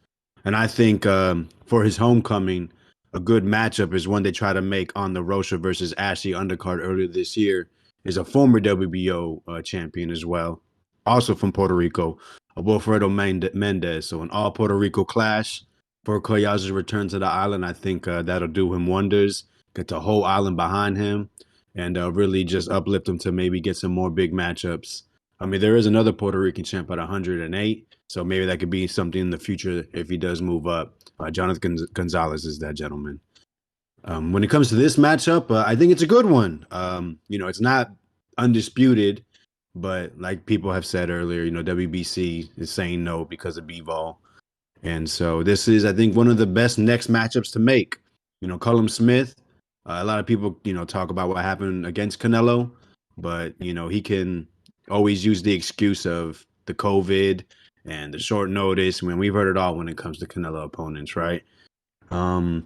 And I think for his homecoming, a good matchup is one they try to make on the Rocha versus Ashley undercard earlier this year. Is a former WBO champion as well, also from Puerto Rico, Wilfredo Mendez. So an all Puerto Rico clash for Collazo's return to the island. I think that'll do him wonders. Get the whole island behind him and really just uplift him to maybe get some more big matchups. I mean, there is another Puerto Rican champ at 108, so maybe that could be something in the future if he does move up. Jonathan Gonzalez is that gentleman. When it comes to this matchup, I think it's a good one. It's not undisputed, but like people have said earlier, WBC is saying no because of Bivol. And so this is, I think, one of the best next matchups to make. Cullum Smith. A lot of people, talk about what happened against Canelo, but he can always use the excuse of the COVID and the short notice. When we've heard it all when it comes to Canelo opponents, right? I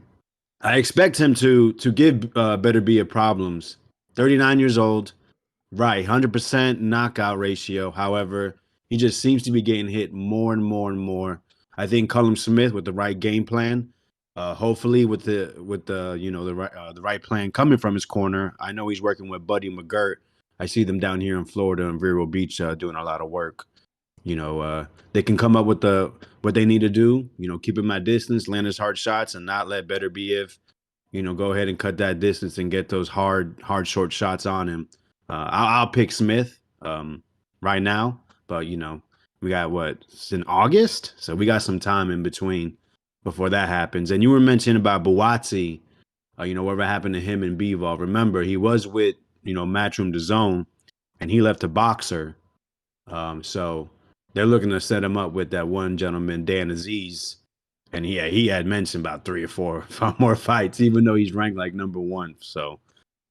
expect him to give Beterbiev problems. 39 years old, right? 100% knockout ratio. However, he just seems to be getting hit more and more and more. I think Cullum Smith with the right game plan, hopefully with the the right plan coming from his corner. I know he's working with Buddy McGirt. I see them down here in Florida in Vero Beach doing a lot of work. They can come up with what they need to do. Keep him at distance, land his hard shots, and not let Beterbiev, go ahead and cut that distance and get those hard short shots on him. I'll pick Smith right now, but we got it's in August, so we got some time in between before that happens. And you were mentioning about Buatsi, whatever happened to him and Bivol. Remember, he was with Matchroom DAZN, and he left a boxer. So they're looking to set him up with that one gentleman, Dan Aziz. And he had mentioned about 3 or 4 more fights, even though he's ranked like number 1. So,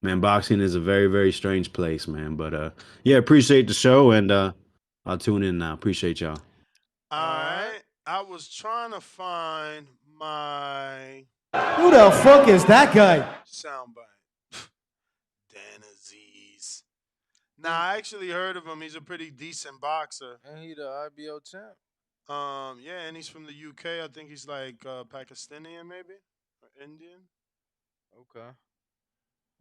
man, boxing is a very, very strange place, man. But yeah, appreciate the show, and I'll tune in now. Appreciate y'all. All right. I was trying to find my Who the fuck is that guy? soundbite. Dan Aziz. Nah, I actually heard of him. He's a pretty decent boxer. And he the IBO champ. Yeah, and he's from the UK. I think he's like Pakistani maybe or Indian. Okay.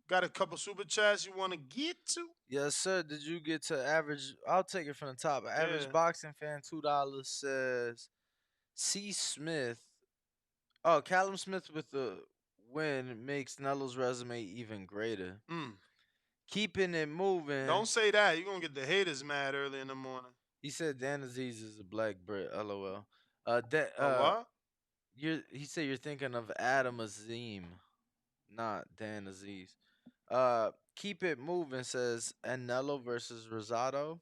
Got a couple super chats you want to get to? Yes, sir. Did you get to average? I'll take it from the top. Average Yeah. boxing fan $2 says C. Smith. Oh, Callum Smith with the win makes Nelo's resume even greater. Keeping it moving. Don't say that. You're going to get the haters mad early in the morning. He said Dan Aziz is a black Brit. LOL. What? He said you're thinking of Adam Azim, not Dan Aziz. Keep it moving says Anello versus Rosado.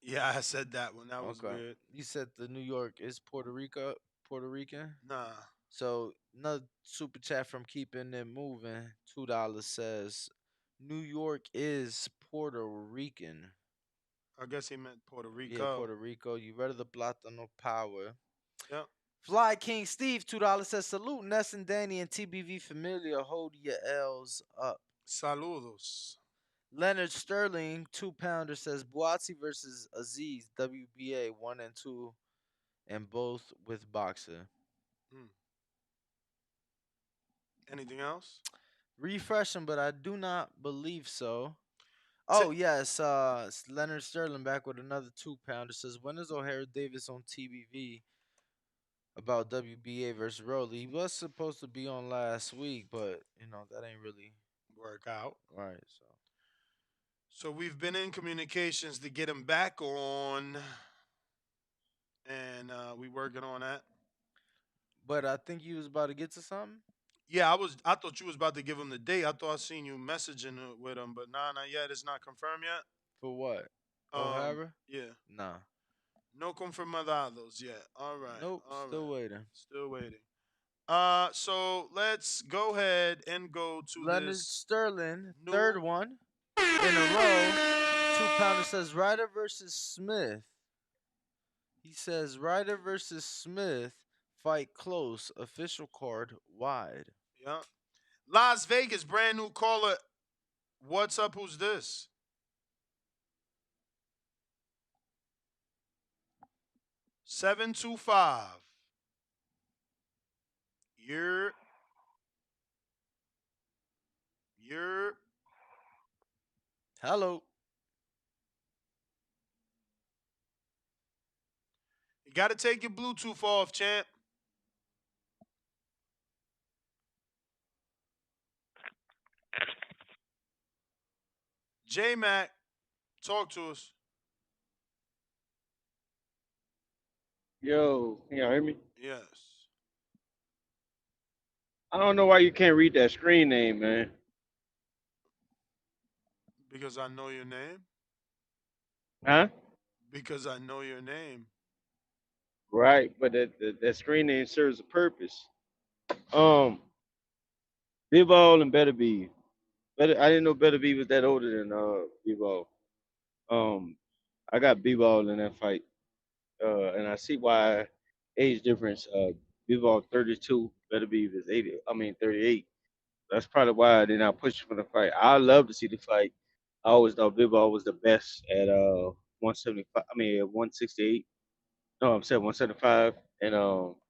Yeah, I said that one. That was weird. You said the New York is Puerto Rican? Nah. So another super chat from Keeping It Moving, $2 says New York is Puerto Rican. I guess he meant Puerto Rico. Yeah, Puerto Rico. You read the Plátano Power. Yep. Fly King Steve, $2 says salute Ness and Danny and TBV Familia. Hold your L's up. Saludos. Leonard Sterling, 2-pounder, says Buatsi versus Aziz, WBA 1 and 2, and both with boxer. Anything else? Refreshing, but I do not believe so. Oh, yes. Leonard Sterling back with another 2-pounder. Says, when is O'Hara Davis on TBV about WBA versus Rolly? He was supposed to be on last week, but, that ain't really work out. Right, So we've been in communications to get him back on, and we working on that. But I think you was about to get to something? Yeah, I thought you was about to give him the date. I thought I seen you messaging with him, but nah, not yet. It's not confirmed yet. For what? O'Hara? Yeah. Nah. No confirmados yet. All right. Nope. Still waiting. Still waiting. So let's go ahead and go to Leonard this Sterling, third one in a row. 2-pounder says Ryder versus Smith. He says Ryder versus Smith fight close. Official card wide. Yeah. Las Vegas, brand new caller. What's up? Who's this? $725. You're. Hello. You got to take your Bluetooth off, champ. J-Mac, talk to us. Yo, can y'all hear me? Yes. I don't know why you can't read that screen name, man. Because I know your name. Huh? Because I know your name. Right, but that screen name serves a purpose. Bivol and Better Be. Better, I didn't know Better Be was that older than Bivol. Um, I got Bivol in that fight, and I see why age difference. Bivol 32, Better Be is 80. I mean 38. That's probably why they're not pushing for the fight. I love to see the fight. I always thought Bivol was the best at 175. I mean at 168. No, I'm saying 175, and I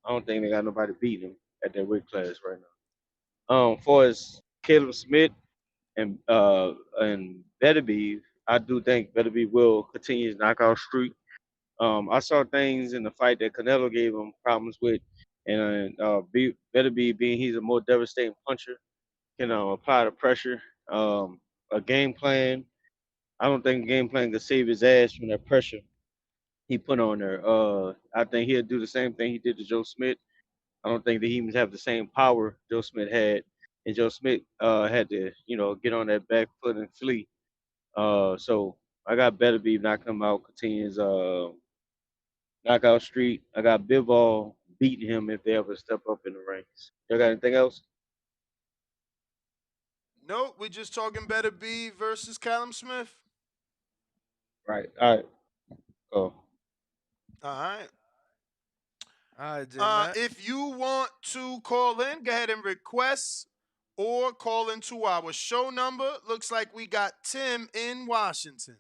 don't think they got nobody beating him at that weight class right now. For as Caleb Smith and Beterbiev, I do think Beterbiev will continue his knockout streak. I saw things in the fight that Canelo gave him problems with, and Beterbiev being he's a more devastating puncher, can apply the pressure. A game plan. I don't think a game plan could save his ass from that pressure he put on there. I think he'll do the same thing he did to Joe Smith. I don't think that he even have the same power Joe Smith had, and Joe Smith had to, get on that back foot and flee. So I got Beterbiev knocking him out, continue his knockout streak. I got Bivol beating him if they ever step up in the ranks. Y'all got anything else? Nope, we just talking Better Be versus Callum Smith. Right. All right. Oh. All right. All right, J-Mac. If you want to call in, go ahead and request or call into our show number. Looks like we got Tim in Washington.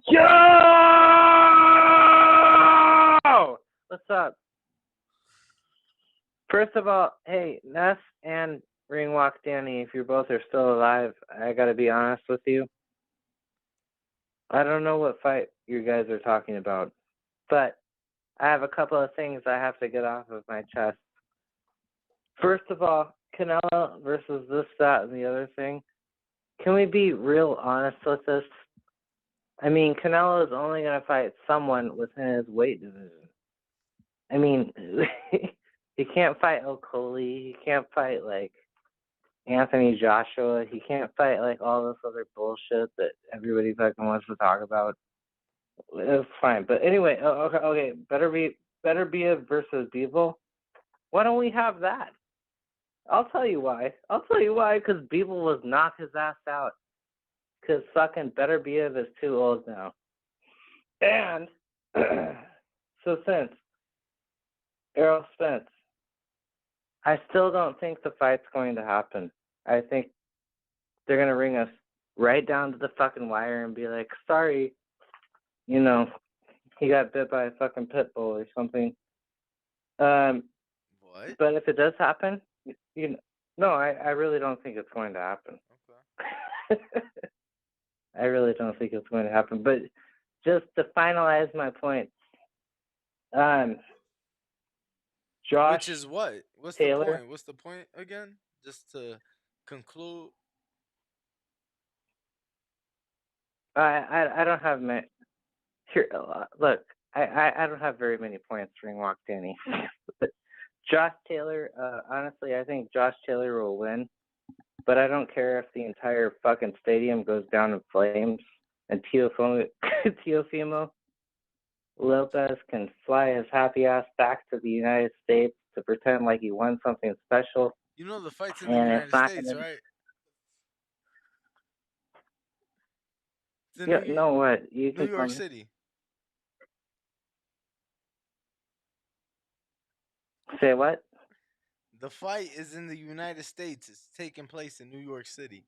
Yo! What's up? First of all, hey, Ness and Ringwalk Danny, if you both are still alive, I gotta be honest with you. I don't know what fight you guys are talking about, but I have a couple of things I have to get off of my chest. First of all, Canelo versus this, that, and the other thing. Can we be real honest with this? I mean, Canelo is only going to fight someone within his weight division. I mean, he can't fight Okoli. He can't fight, like, Anthony Joshua. He can't fight, like, all this other bullshit that everybody fucking wants to talk about. It's fine. But anyway, okay. Better be a versus Beeble. Why don't we have that? I'll tell you why. Because Beeble was knocked his ass out. Because fucking Beterbiev is too old now. And so since Errol Spence, I still don't think the fight's going to happen. I think they're going to ring us right down to the fucking wire and be like, sorry, he got bit by a fucking pit bull or something. What? But if it does happen, no, I really don't think it's going to happen. Okay. I really don't think it's going to happen. But just to finalize my point, Josh, which is what? What's Taylor, the point? What's the point again? Just to conclude. I don't have my here. Look, I don't have very many points during Walk Danny. But Josh Taylor, honestly, I think Josh Taylor will win. But I don't care if the entire fucking stadium goes down in flames and Teofimo Lopez can fly his happy ass back to the United States to pretend like he won something special. You know the fight's in the United States, right? Yeah, no, what? New York City. Say what? The fight is in the United States. It's taking place in New York City.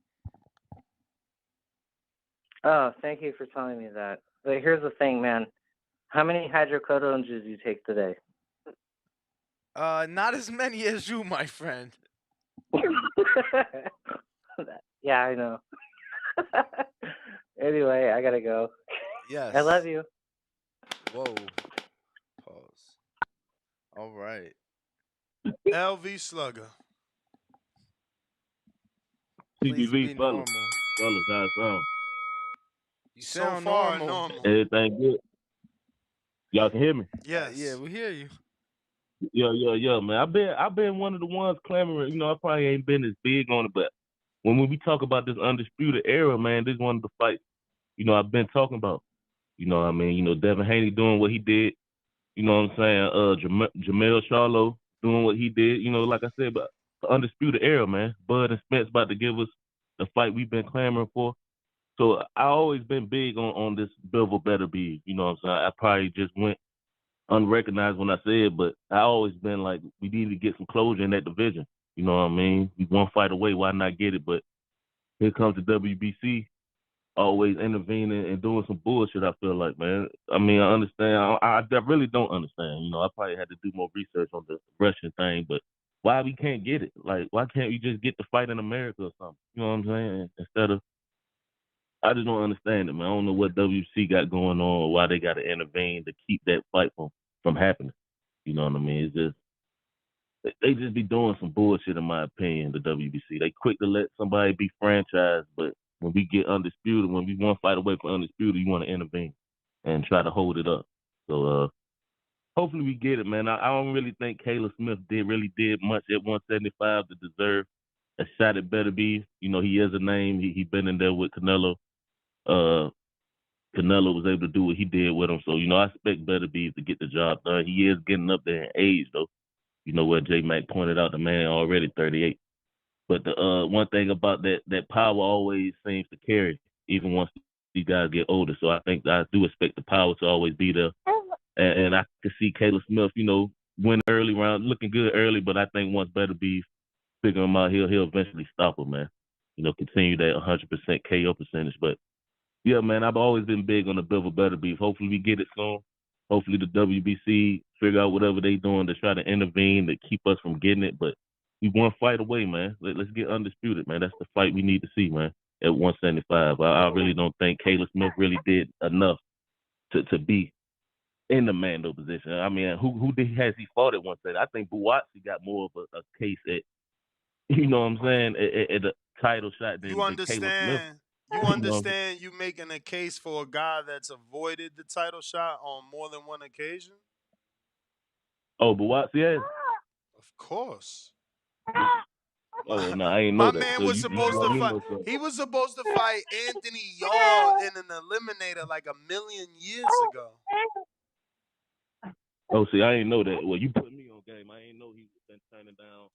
Oh, thank you for telling me that. But here's the thing, man. How many hydrocodones did you take today? Not as many as you, my friend. Yeah, I know. Anyway, I gotta go. Yes. I love you. Whoa. Pause. All right. LV Slugger. TBV fellas, how it sound? You sound so far normal. Everything good? Y'all can hear me? Yes. Yeah, we hear you. Yeah, man. I've been one of the ones clamoring. I probably ain't been as big on it, but when we talk about this undisputed era, man, this is one of the fights I've been talking about. You know what I mean? Devin Haney doing what he did. You know what I'm saying? Jamel Charlo doing what he did. Like I said, but the undisputed era, man. Bud and Spence about to give us the fight we've been clamoring for. So I always been big on this Bivol Beterbiev. You know what I'm saying? I probably just went unrecognized when I said, but I always been like, we need to get some closure in that division. You know what I mean? We one fight away, why not get it? But here comes the WBC, always intervening and doing some bullshit, I feel like, man. I mean, I understand. I really don't understand. I probably had to do more research on the Russian thing, but why we can't get it? Like, why can't we just get the fight in America or something? You know what I'm saying? Instead of, I just don't understand it, man. I don't know what WC got going on or why they got to intervene to keep that fight from happening. You know what I mean? It's just, they just be doing some bullshit, in my opinion, the WBC. They quick to let somebody be franchised, but when we get undisputed, when we one fight away from undisputed, you want to intervene and try to hold it up. So hopefully we get it, man. I don't really think Caleb Smith really did much at 175 to deserve a shot at Beterbiev. He is a name. He been in there with Canelo. Canelo was able to do what he did with him. So, I expect Beterbiev to get the job done. He is getting up there in age, though. Where J Mac pointed out, the man already 38. But the one thing about that power always seems to carry, even once these guys get older. So I think I do expect the power to always be there. And I could see Caleb Smith, win early round, looking good early. But I think once Beterbiev figure him out, he'll eventually stop him, man. Continue that 100% KO percentage. But yeah, man, I've always been big on the Bivol Beterbiev. Hopefully we get it soon. Hopefully the WBC figure out whatever they doing to try to intervene to keep us from getting it. But we one fight away, man. Let's get undisputed, man. That's the fight we need to see, man, at 175. I really don't think Caleb Smith really did enough to be in the Mando position. I mean, who has he fought at 175? I think Buatsi got more of a case at, you know what I'm saying, at a title shot than Caleb Smith. You understand you making a case for a guy that's avoided the title shot on more than one occasion? Oh, Buatsi, yeah. Of course. Oh, no, I ain't know that. My man so was supposed to fight. He was supposed to fight Anthony Yarl in an eliminator like 1,000,000 years ago. Oh, see, I ain't know that. Well, you put me on game. I ain't know he was been turning down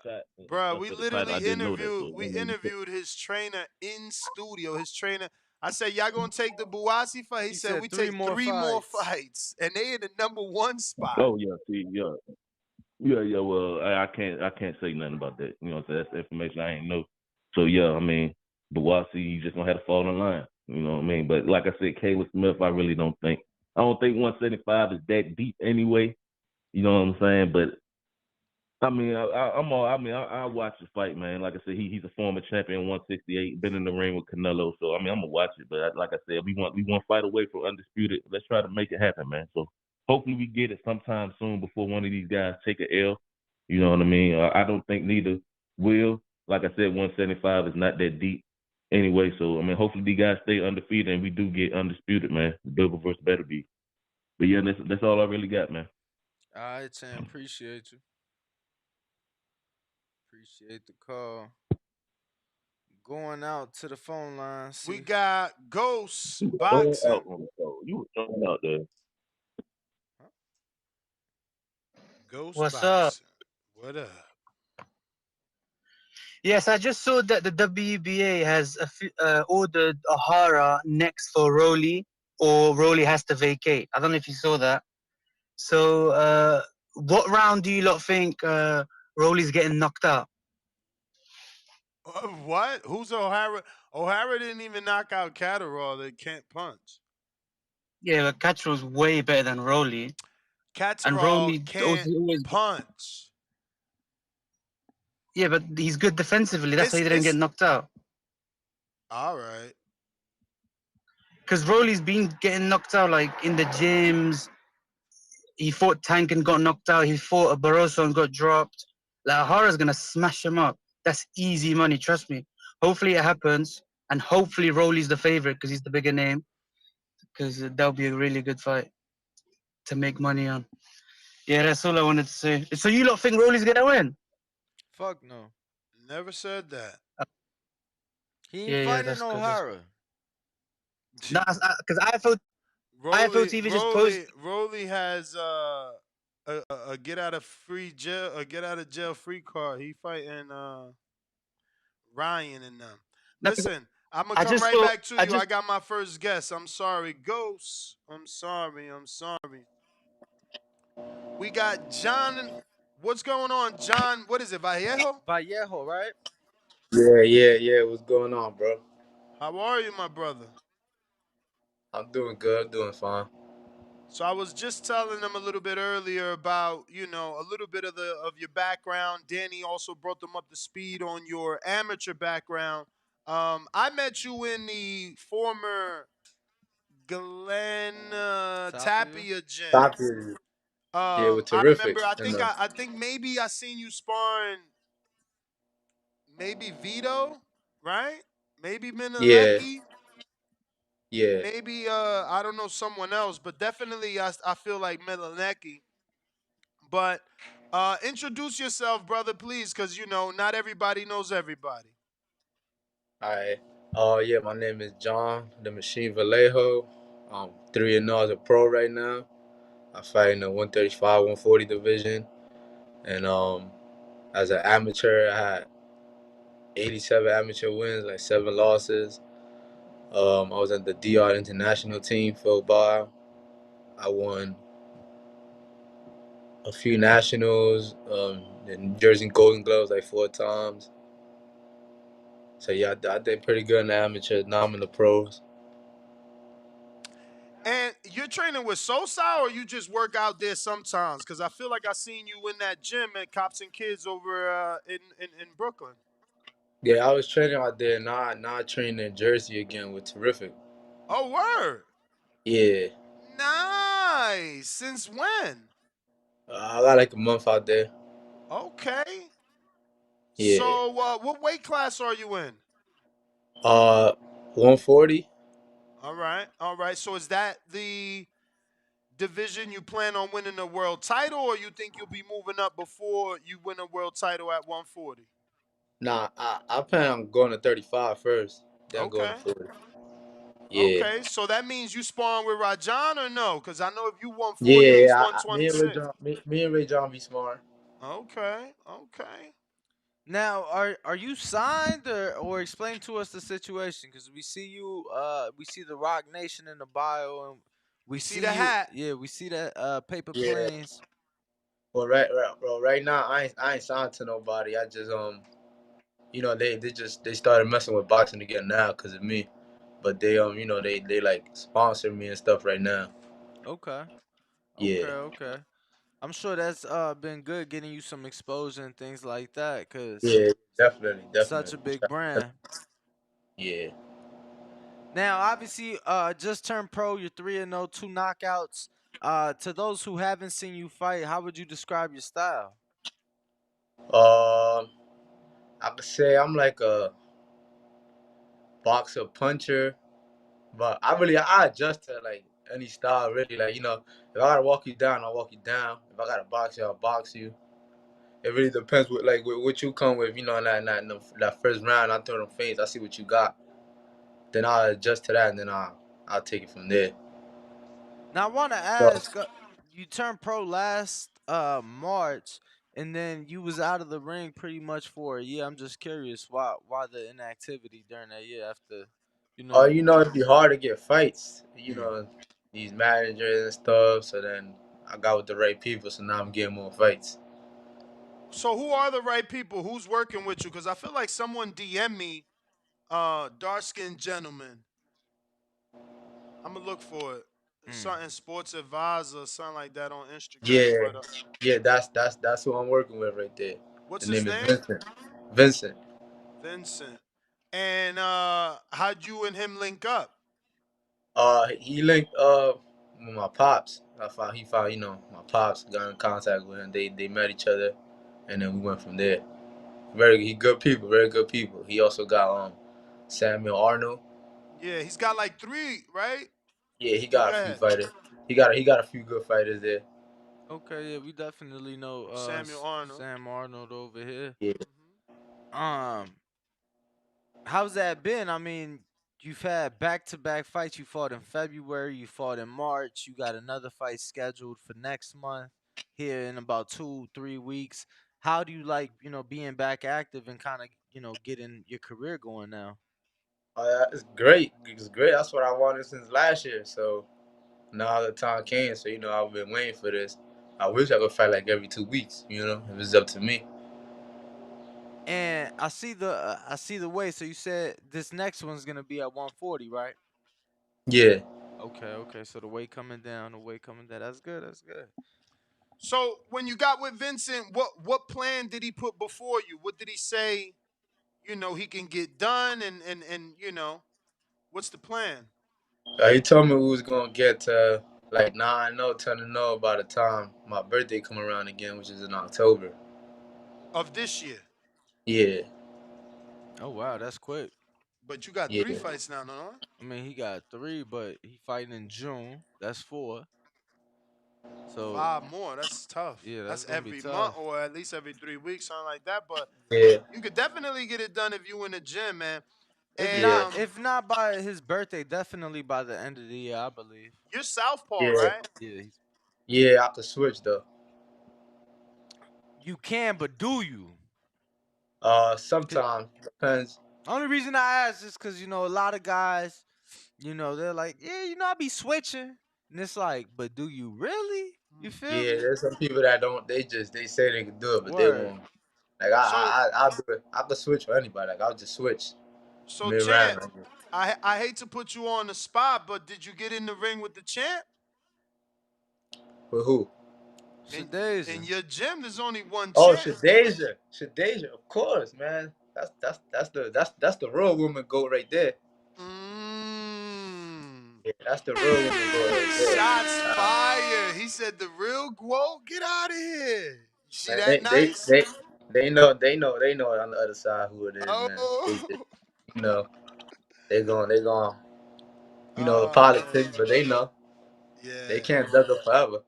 shot. Bro, we literally interviewed his trainer in studio. His trainer, I said, y'all gonna take the Buatsi fight? He said, we take three more fights. And they in the #1 spot. Oh, yeah, see, yeah. Yeah, well, I can't say nothing about that. You know what I'm saying? That's information I ain't know. So, yeah, I mean, Buatsi, you just gonna have to fall in line. You know what I mean? But like I said, Caleb Smith, I really don't think. I don't think 175 is that deep anyway. You know what I'm saying? But I mean, I'll watch the fight, man. Like I said, he's a former champion, 168, been in the ring with Canelo. So I mean, I'm gonna watch it. But like I said, we want fight away from undisputed. Let's try to make it happen, man. So hopefully we get it sometime soon before one of these guys take an L. You know what I mean? I don't think neither will. Like I said, 175 is not that deep anyway. So I mean, hopefully these guys stay undefeated and we do get undisputed, man. Bivol versus Beterbiev. But yeah, that's all I really got, man. All right, Sam. Appreciate you. Appreciate the call. Going out to the phone line. We got Ghost Boxing. You were throwing out there. Ghost What's Boxing. up? What up? Yes, I just saw that the WBA has ordered O'Hara next for Rowley, or Rowley has to vacate. I don't know if you saw that. So, what round do you lot think Rowley's getting knocked out? What? Who's O'Hara? O'Hara didn't even knock out Catterall that can't punch. Yeah, but Catterall's way better than Rowley. Catterall can't punch. Yeah, but he's good defensively. That's why he didn't get knocked out. All right. Because Rowley's been getting knocked out like in the gyms. He fought Tank and got knocked out. He fought a Barroso and got dropped. Like, O'Hara's going to smash him up. That's easy money, trust me. Hopefully it happens. And hopefully Rowley's the favorite because he's the bigger name. Because that'll be a really good fight to make money on. Yeah, that's all I wanted to say. So you lot think Rowley's going to win? Fuck no. Never said that. He ain't fighting that's good. O'Hara. No, because IFL TV just posted. Rolly has a get out of jail free card. He fighting Ryan and them. No, 'cause Listen, I'm gonna I come just right saw. back to you. I got my first guess. I'm sorry, Ghost. I'm sorry. I'm sorry. We got John. What's going on, John? What is it, Vallejo? Vallejo, right? Yeah. What's going on, bro? How are you, my brother? I'm doing good. I'm doing fine. So I was just telling them a little bit earlier about, a little bit of your background. Danny also brought them up to speed on your amateur background. I met you in the former Glenn Tapia. Tapia gym. Stop here. Yeah, with I terrific. remember. I And think I think maybe I seen you sparring maybe Vito, right? Maybe yeah, Minalecki. yeah. Maybe I don't know someone else, but definitely I feel like Minalecki. But introduce yourself, brother, please, because not everybody knows everybody. All right. Yeah. My name is John the Machine Vallejo. I'm 3-0 as a pro right now. I fight in the 135, 140 division, and as an amateur, I had 87 amateur wins, like 7 losses. I was at the DR international team for a while. I won a few nationals, the New Jersey Golden Gloves like 4 times. So yeah, I did pretty good in the amateurs. Now I'm in the pros. And you're training with Sosa, or you just work out there sometimes? Because I feel like I seen you in that gym at Cops and Kids over in Brooklyn. Yeah, I was training out there. Now I train in Jersey again with Terrific. Oh, word. Yeah, Nice. Since when? I got like a month out there. Okay. Yeah, So what weight class are you in? 140. All right. All right. So is that the division you plan on winning a world title, or you think you'll be moving up before you win a world title at 140? Nah, I plan on going to 35 first, then going to Okay. 40. Yeah, Okay. So that means you sparring with Rajan or no? Because I know if you 140, he's yeah. Me and Ray 126. John, me and Ray John be smart. Okay. Okay. Now, are you signed or explain to us the situation? Because we see you, we see the Rock Nation in the bio, and we We see see the you. hat. Yeah, we see that paper Yeah. planes. Well, right now I ain't signed to nobody. I just they started messing with boxing again now because of me. But they they like sponsor me and stuff right now. Okay, Yeah. okay. I'm sure that's been good getting you some exposure and things like that. Cause Yeah, such definitely. a big brand. Yeah. Now, obviously, just turned pro. You're 3-0, 2 knockouts. To those who haven't seen you fight, how would you describe your style? Um, I could say I'm like a boxer puncher, but I adjust to like any style really. Like if I gotta walk you down, I'll walk you down. If I gotta box you, I'll box you. It really depends with what you come with. In that first round, I throw them feints. I see what you got. Then I'll adjust to that, and then I'll take it from there. Now, I want to So, ask. You turned pro last March, and then you was out of the ring pretty much for a year. I'm just curious why the inactivity during that year after, you know. it'd be hard to get fights. These managers and stuff. So then I got with the right people, so now I'm getting more fights. So who are the right people? Who's working with you? Because I feel like someone DM me, dark skinned gentleman. I'm gonna look for it. Something sports advisor, something like that on Instagram. Yeah, But yeah, that's who I'm working with right there. what's The his name is name? Vincent. Vincent. Vincent. And how'd you and him link up? He linked with my pops. He found my pops got in contact with him. They met each other, and then we went from there. He good people, very good people. He also got Samuel Arnold. Yeah, he's got like 3, right? Yeah, he But got go a few ahead. fighters. He got a few good fighters there. Okay, yeah, we definitely know Samuel Arnold. Sam Arnold over here. Yeah. Um, how's that been? I mean, you've had back-to-back fights. You fought in February, you fought in March. You got another fight scheduled for next month here in about 2-3 weeks. How do you like, being back active and kind of, getting your career going now? It's great. It's great. That's what I wanted since last year. So now the time came. So I've been waiting for this. I wish I could fight like every 2 weeks. If it's up to me. And I see the way. So you said this next one's gonna be at 140, right? Yeah. Okay, okay. So the weight coming down, the weight coming down. That's good. That's good. So when you got with Vincent, what plan did he put before you? What did he say? He can get done, and what's the plan He told me we was gonna get to like 9-0, 10-0 by the time my birthday come around again, which is in October. of this year? Yeah. Oh wow, that's quick. But you got Yeah. 3 fights now, no? I mean, he got three, but he fighting in June. That's four. So 5 more. That's tough. yeah, that's That's gonna be every month tough. or at least every 3 weeks, something like that. But Yeah. you could definitely get it done if you in the gym, man. If And Yeah. not, if not by his birthday, definitely by the end of the year, I believe. you're southpaw, Yeah. right? Yeah, Yeah. I could switch though. you can, but do you? Sometimes depends. Only reason I ask is because a lot of guys, they're like, yeah, I be switching, and it's like, but do you really? You feel Yeah. me? There's some people that don't. They say they can do it, but they Word. won't. Like So I'll do it. I could switch for anybody. Like I'll just switch so mid champ, round. I hate to put you on the spot, but did you get in the ring with the champ? With who? In Shadeja. in your gym, there's only one Oh, champ. Shadeja. Shadeja, of course, man. That's the real woman goat right there. Mm. Yeah, that's the real woman goat right there. Shots fired. He said the real Guo, get out of here. You see Man, that they they nice? they they know on the other side who it is, man. They Oh, just, you know they going the oh politics, man. but they know they Yeah. can't duck up forever.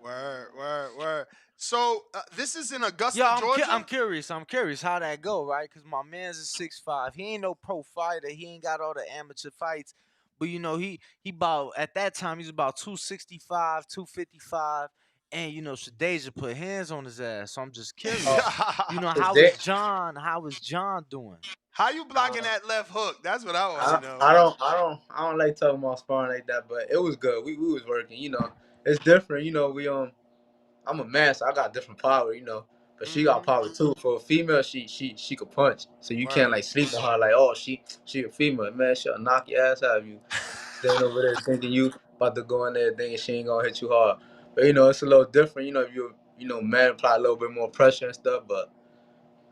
Word, word, word. So this is in Yo, Augusta, I'm Georgia? curious. I'm curious how that go, right? Cause my man's a 6'5". He ain't no pro fighter. He ain't got all the amateur fights. But he about at that time he's about 265, 255. And Shadeja put hands on his ass. So I'm just curious. Is How they is John? How is John doing? How you uh, blocking that left hook? That's what I want to I, know. I don't like talking about sparring like that, but it was good. We was working, It's different, I'm a man, so I got different power, But she got Mm-hmm. power too. For a female, she could punch. So you can't Word. like sleep on her like, oh, she a female. Man, she'll knock your ass out if you stand over there thinking you about to go in there thinking she ain't gonna hit you hard. But it's a little different, if man apply a little bit more pressure and stuff, but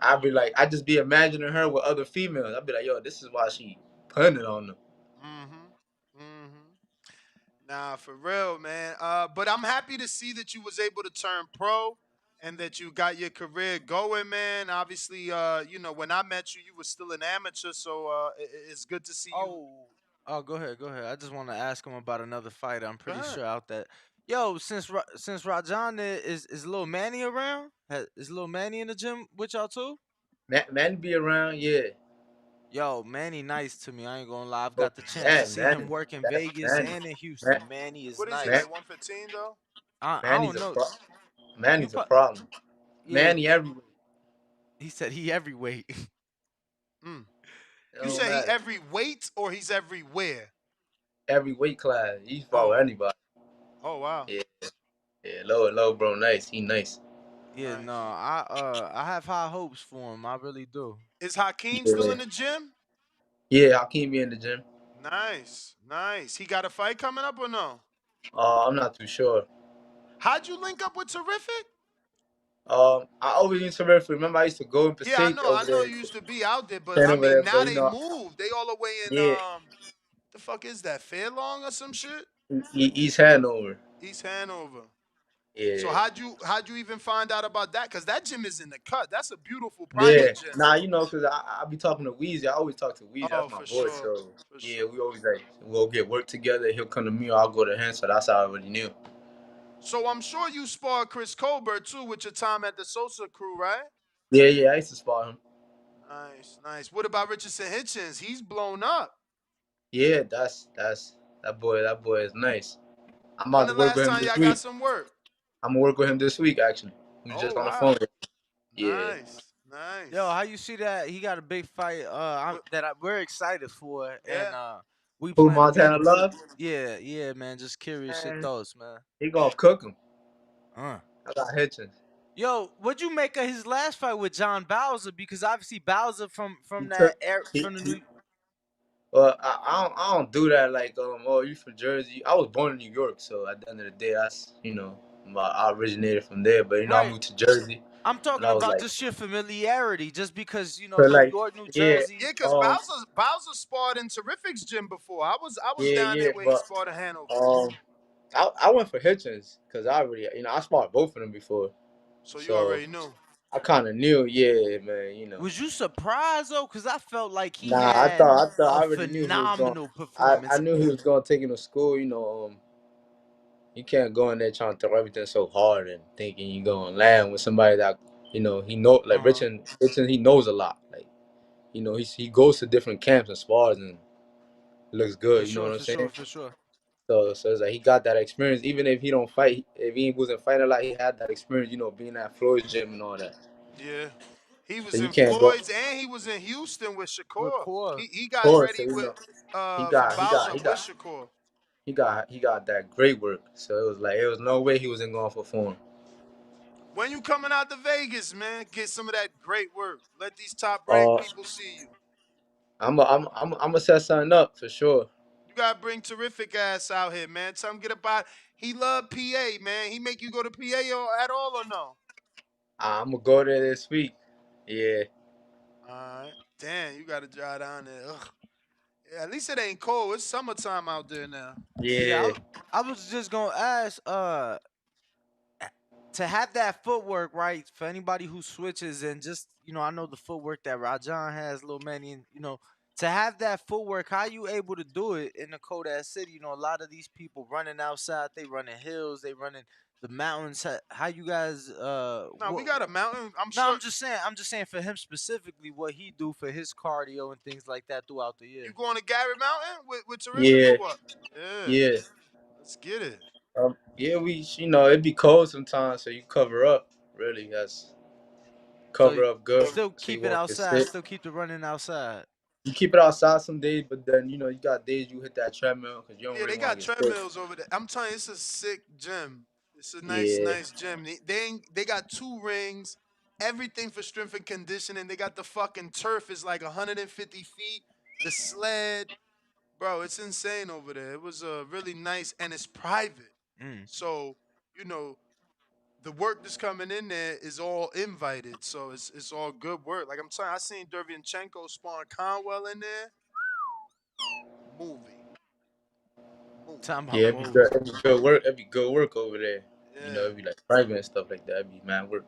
I just be imagining her with other females. I'd be like, yo, this is why she punting on them. Mm-hmm. Mm-hmm. Nah, for real, man. But I'm happy to see that you was able to turn pro and that you got your career going, man. Obviously, when I met you, you were still an amateur, so it's good to see you. Oh, go ahead, go ahead. I just want to ask him about another fight. I'm Go pretty ahead. sure out that. Yo, since Rajan is little Manny around? Is little Manny in the gym with y'all too? Man be around, yeah. Yo, Manny nice to me. I ain't gonna lie. I've But got the chance to see him man, work in that's Vegas man, and in man, Houston. Manny is What is he man, like? nice. 115 though? I Manny's don't a know. You Manny's a put problem. yeah. Manny everywhere. He said he every weight. Mm. It You don't say he matter. every weight or he's everywhere? Every weight class. He's fought with Oh, anybody. oh wow, Yeah, yeah. Low bro, nice. He nice. Yeah, no, nice. I have high hopes for him. I really do. Is Hakeem still Yeah. in the gym? Yeah, Hakeem be in the gym. Nice, nice. He got a fight coming up or no? I'm not too sure. How'd you link up with Terrific? I always used to refer. Remember, I used to go in Yeah, I Passaic know. I over know there, you used to be out there, but stand I over mean there. now But they moved. They all the way in yeah, the fuck is that? Fairlawn or some shit? East Hanover. East Hanover. So Yeah, how'd you even find out about that? Cause that gym is in the cut. That's a beautiful yeah. private gym. Nah, cause I be talking to Weezy. I always talk to Weezy. Oh, That's my for boy. sure. So For yeah, sure. we always we'll get work together. He'll come to me, or I'll go to him. So that's how I already knew. So I'm sure you sparred Chris Colbert too with your time at the Sosa crew, right? Yeah. I used to spot him. Nice, nice. What about Richardson Hitchens? He's blown up. Yeah, that boy. That boy is nice. I'm When about the to work last with him time this y'all got week. some work? I'm gonna work with him this week. Actually, we Oh just on the phone. wow. Yeah. Nice. Yo, Nice. how you see that? He got a big fight. We're excited for, and Yeah. we Who, plan to meet Montana him. Love? Yeah, yeah, man. Just curious your Man, thoughts, man. he gonna cook him. Uh. I got Hitchens. Yo, what'd you make of his last fight with John Bowser? Because obviously Bowser He from that took. air He, from the he, New. well, I don't do that. Like, oh, you from Jersey? I was born in New York, so at the end of the day, that's I originated from there. But I Right. moved to Jersey, I'm and talking I was about like, just your familiarity, just because so New like, York, New yeah, Jersey. Yeah, cause Bowser sparred in Terrific's gym before. I was yeah, down yeah, there where he but sparred in Hanover. I went for Hitchens because I already, I sparred both of them before, So you so already knew. I kind of knew, yeah, man. Was you surprised though? Because I felt like he Nah, had I a already knew he was going. phenomenal I performance. knew he was going to take him to school. You can't go in there trying to throw everything so hard and thinking you're going to land with somebody that he know like Richard, he knows a lot. Like he goes to different camps and spars and looks For good. You know sure, what I'm for sure, saying? for sure. So it's like he got that experience. Even if he don't fight, if he wasn't fighting a lot, he had that experience. Being at Floyd's gym and all that. Yeah. He So was you in can't go. Floyd's and he was in Houston with With Shakur. Core. He got Course, so ready with he for got he Bowser got he with got Shakur. he got that great work. So it was like it was no way he wasn't going for form. When you coming out to Vegas, man, get some of that great work. Let these top ranked Uh, people see you. I'm gonna set something up for sure. You gotta bring terrific ass out here, man. Tell him get about. He love PA, man. He make you go to PA at all or no? I'm gonna go there this week. Yeah. All right. Damn, you gotta drive down there. Ugh. Yeah, at least it ain't cold. It's summertime out there now. Yeah, Yeah. I was just gonna ask, to have that footwork right for anybody who switches, and just I know the footwork that Rajan has, Lil Manny, and to have that footwork, how you able to do it in the cold ass city? A lot of these people running outside, they running hills, they running the mountains. How you guys No, we what? got a mountain. I'm No, sure I'm just saying for him specifically, what he do for his cardio and things like that throughout the you year. going to Gary Mountain with Terrific Yeah. or what? Yeah. Yeah. Let's get it. Yeah. It'd be cold sometimes, so you cover up. Really, that's So cover up good, still so you keep it won't get outside, sick. still keep the running outside. You keep it outside some days, but then you got days you hit that treadmill because you don't Yeah, really they want got to get sick. treadmills over there. I'm telling you, it's a sick gym. It's a nice, Yeah. nice gym. They got 2 rings, everything for strength and conditioning. They got the fucking turf is like 150 feet. The sled, bro, it's insane over there. It was really nice and it's private. Mm. So you know the work that's coming in there is all invited. So it's all good work. Like I'm telling you, I seen Dervianchenko spawn Conwell in there. Movie, movie. Talking about Yeah, movie. it'd be good work. It'd be good work over there. Yeah. It'd be like private and stuff like that. It'd be mad work.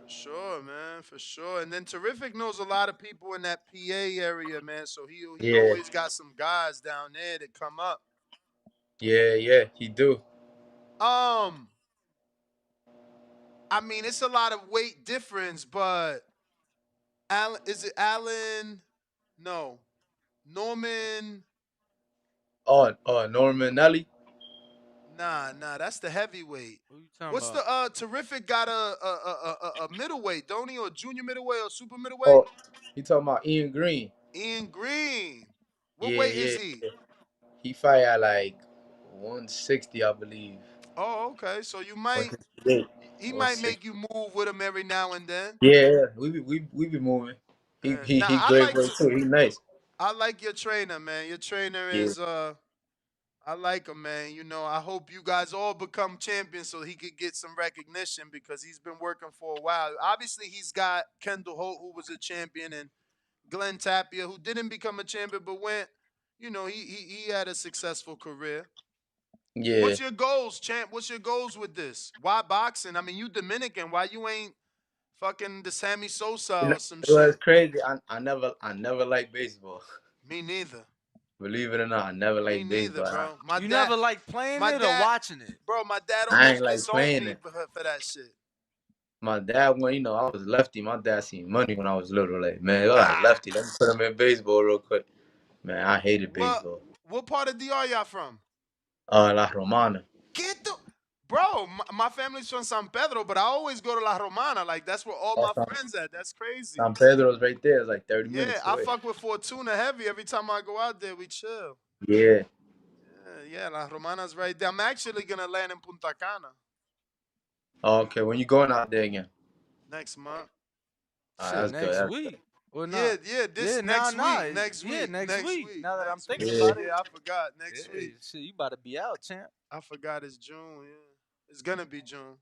For sure, man. For sure. And then Terrific knows a lot of people in that PA area, man. So he Yeah. always got some guys down there that come up. Yeah, he do. I mean, it's a lot of weight difference, but Alan, is it Alan? No, Norman. Norman Nelly. Nah, that's the heavyweight. Who you talking What's about? the Terrific got a middleweight, don't he, or junior middleweight or super middleweight? Oh, you talking about Ian Green? Ian Green. What Yeah, weight yeah. is he? Yeah. He fight at like 160, I believe. Oh, okay. So you might 168. he might 160. make you move with him every now and then. Yeah, we be moving. Now He great work too. He nice. I like your trainer, man. Your trainer Yeah. is I like him, man. I hope you guys all become champions so he could get some recognition because he's been working for a while. Obviously, he's got Kendall Holt, who was a champion, and Glenn Tapia, who didn't become a champion but went. He had a successful career. Yeah. What's your goals, champ? What's your goals with this? Why boxing? I mean, you Dominican. Why you ain't fucking the Sammy Sosa or some It was shit? crazy. I never liked baseball. Me neither. Believe it or not, I never Me liked neither, baseball. bro. My You dad, never like playing my it or dad, watching it? bro. My dad I ain't almost like disowned playing me it. for that shit. My dad, I was lefty. My dad seen money when I was little. Like, man, I Ah, lefty. Let me put him in baseball real quick. Man, I hated well, baseball. What part of DR y'all from? La Romana. Get the bro. My family's from San Pedro, but I always go to La Romana. Like that's where all Oh, my friends at. That's crazy. San Pedro's right there. It's like 30 Yeah, minutes I away. fuck with Fortuna heavy every time I go out there. We chill. Yeah. Yeah, La Romana's right there. I'm actually gonna land in Punta Cana Oh, okay. When you going out there again? next month. All right, Shit, that's good. next That's good. week or Yeah, not? yeah. Yeah, This next week. Next week. Next week. Now that I'm Next thinking week. Yeah. about it, Yeah, I forgot. Next yeah, week. shit, you about to be out, champ. I forgot it's June. Yeah, it's gonna be June.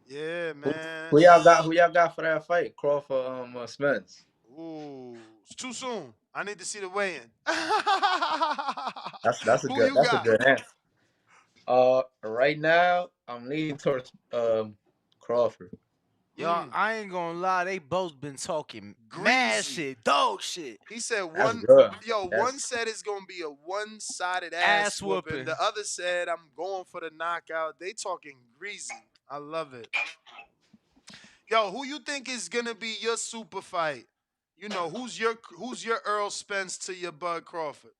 Yeah, Who, man. who y'all got? Who y'all got for that fight? Crawford, Spence. Ooh, it's too soon. I need to see the weigh-in. That's a Who good. you That's a got? good answer. Right now I'm leaning towards Crawford. Y'all, I ain't gonna lie, they both been talking mad Greasy. shit, dog shit. He said That's one. good. One said it's gonna be a one-sided ass Ass whooping. whooping. The other said I'm going for the knockout. They talking greasy. I love it. Yo, who you think is gonna be your super fight? You know, who's your Earl Spence to your Bud Crawford?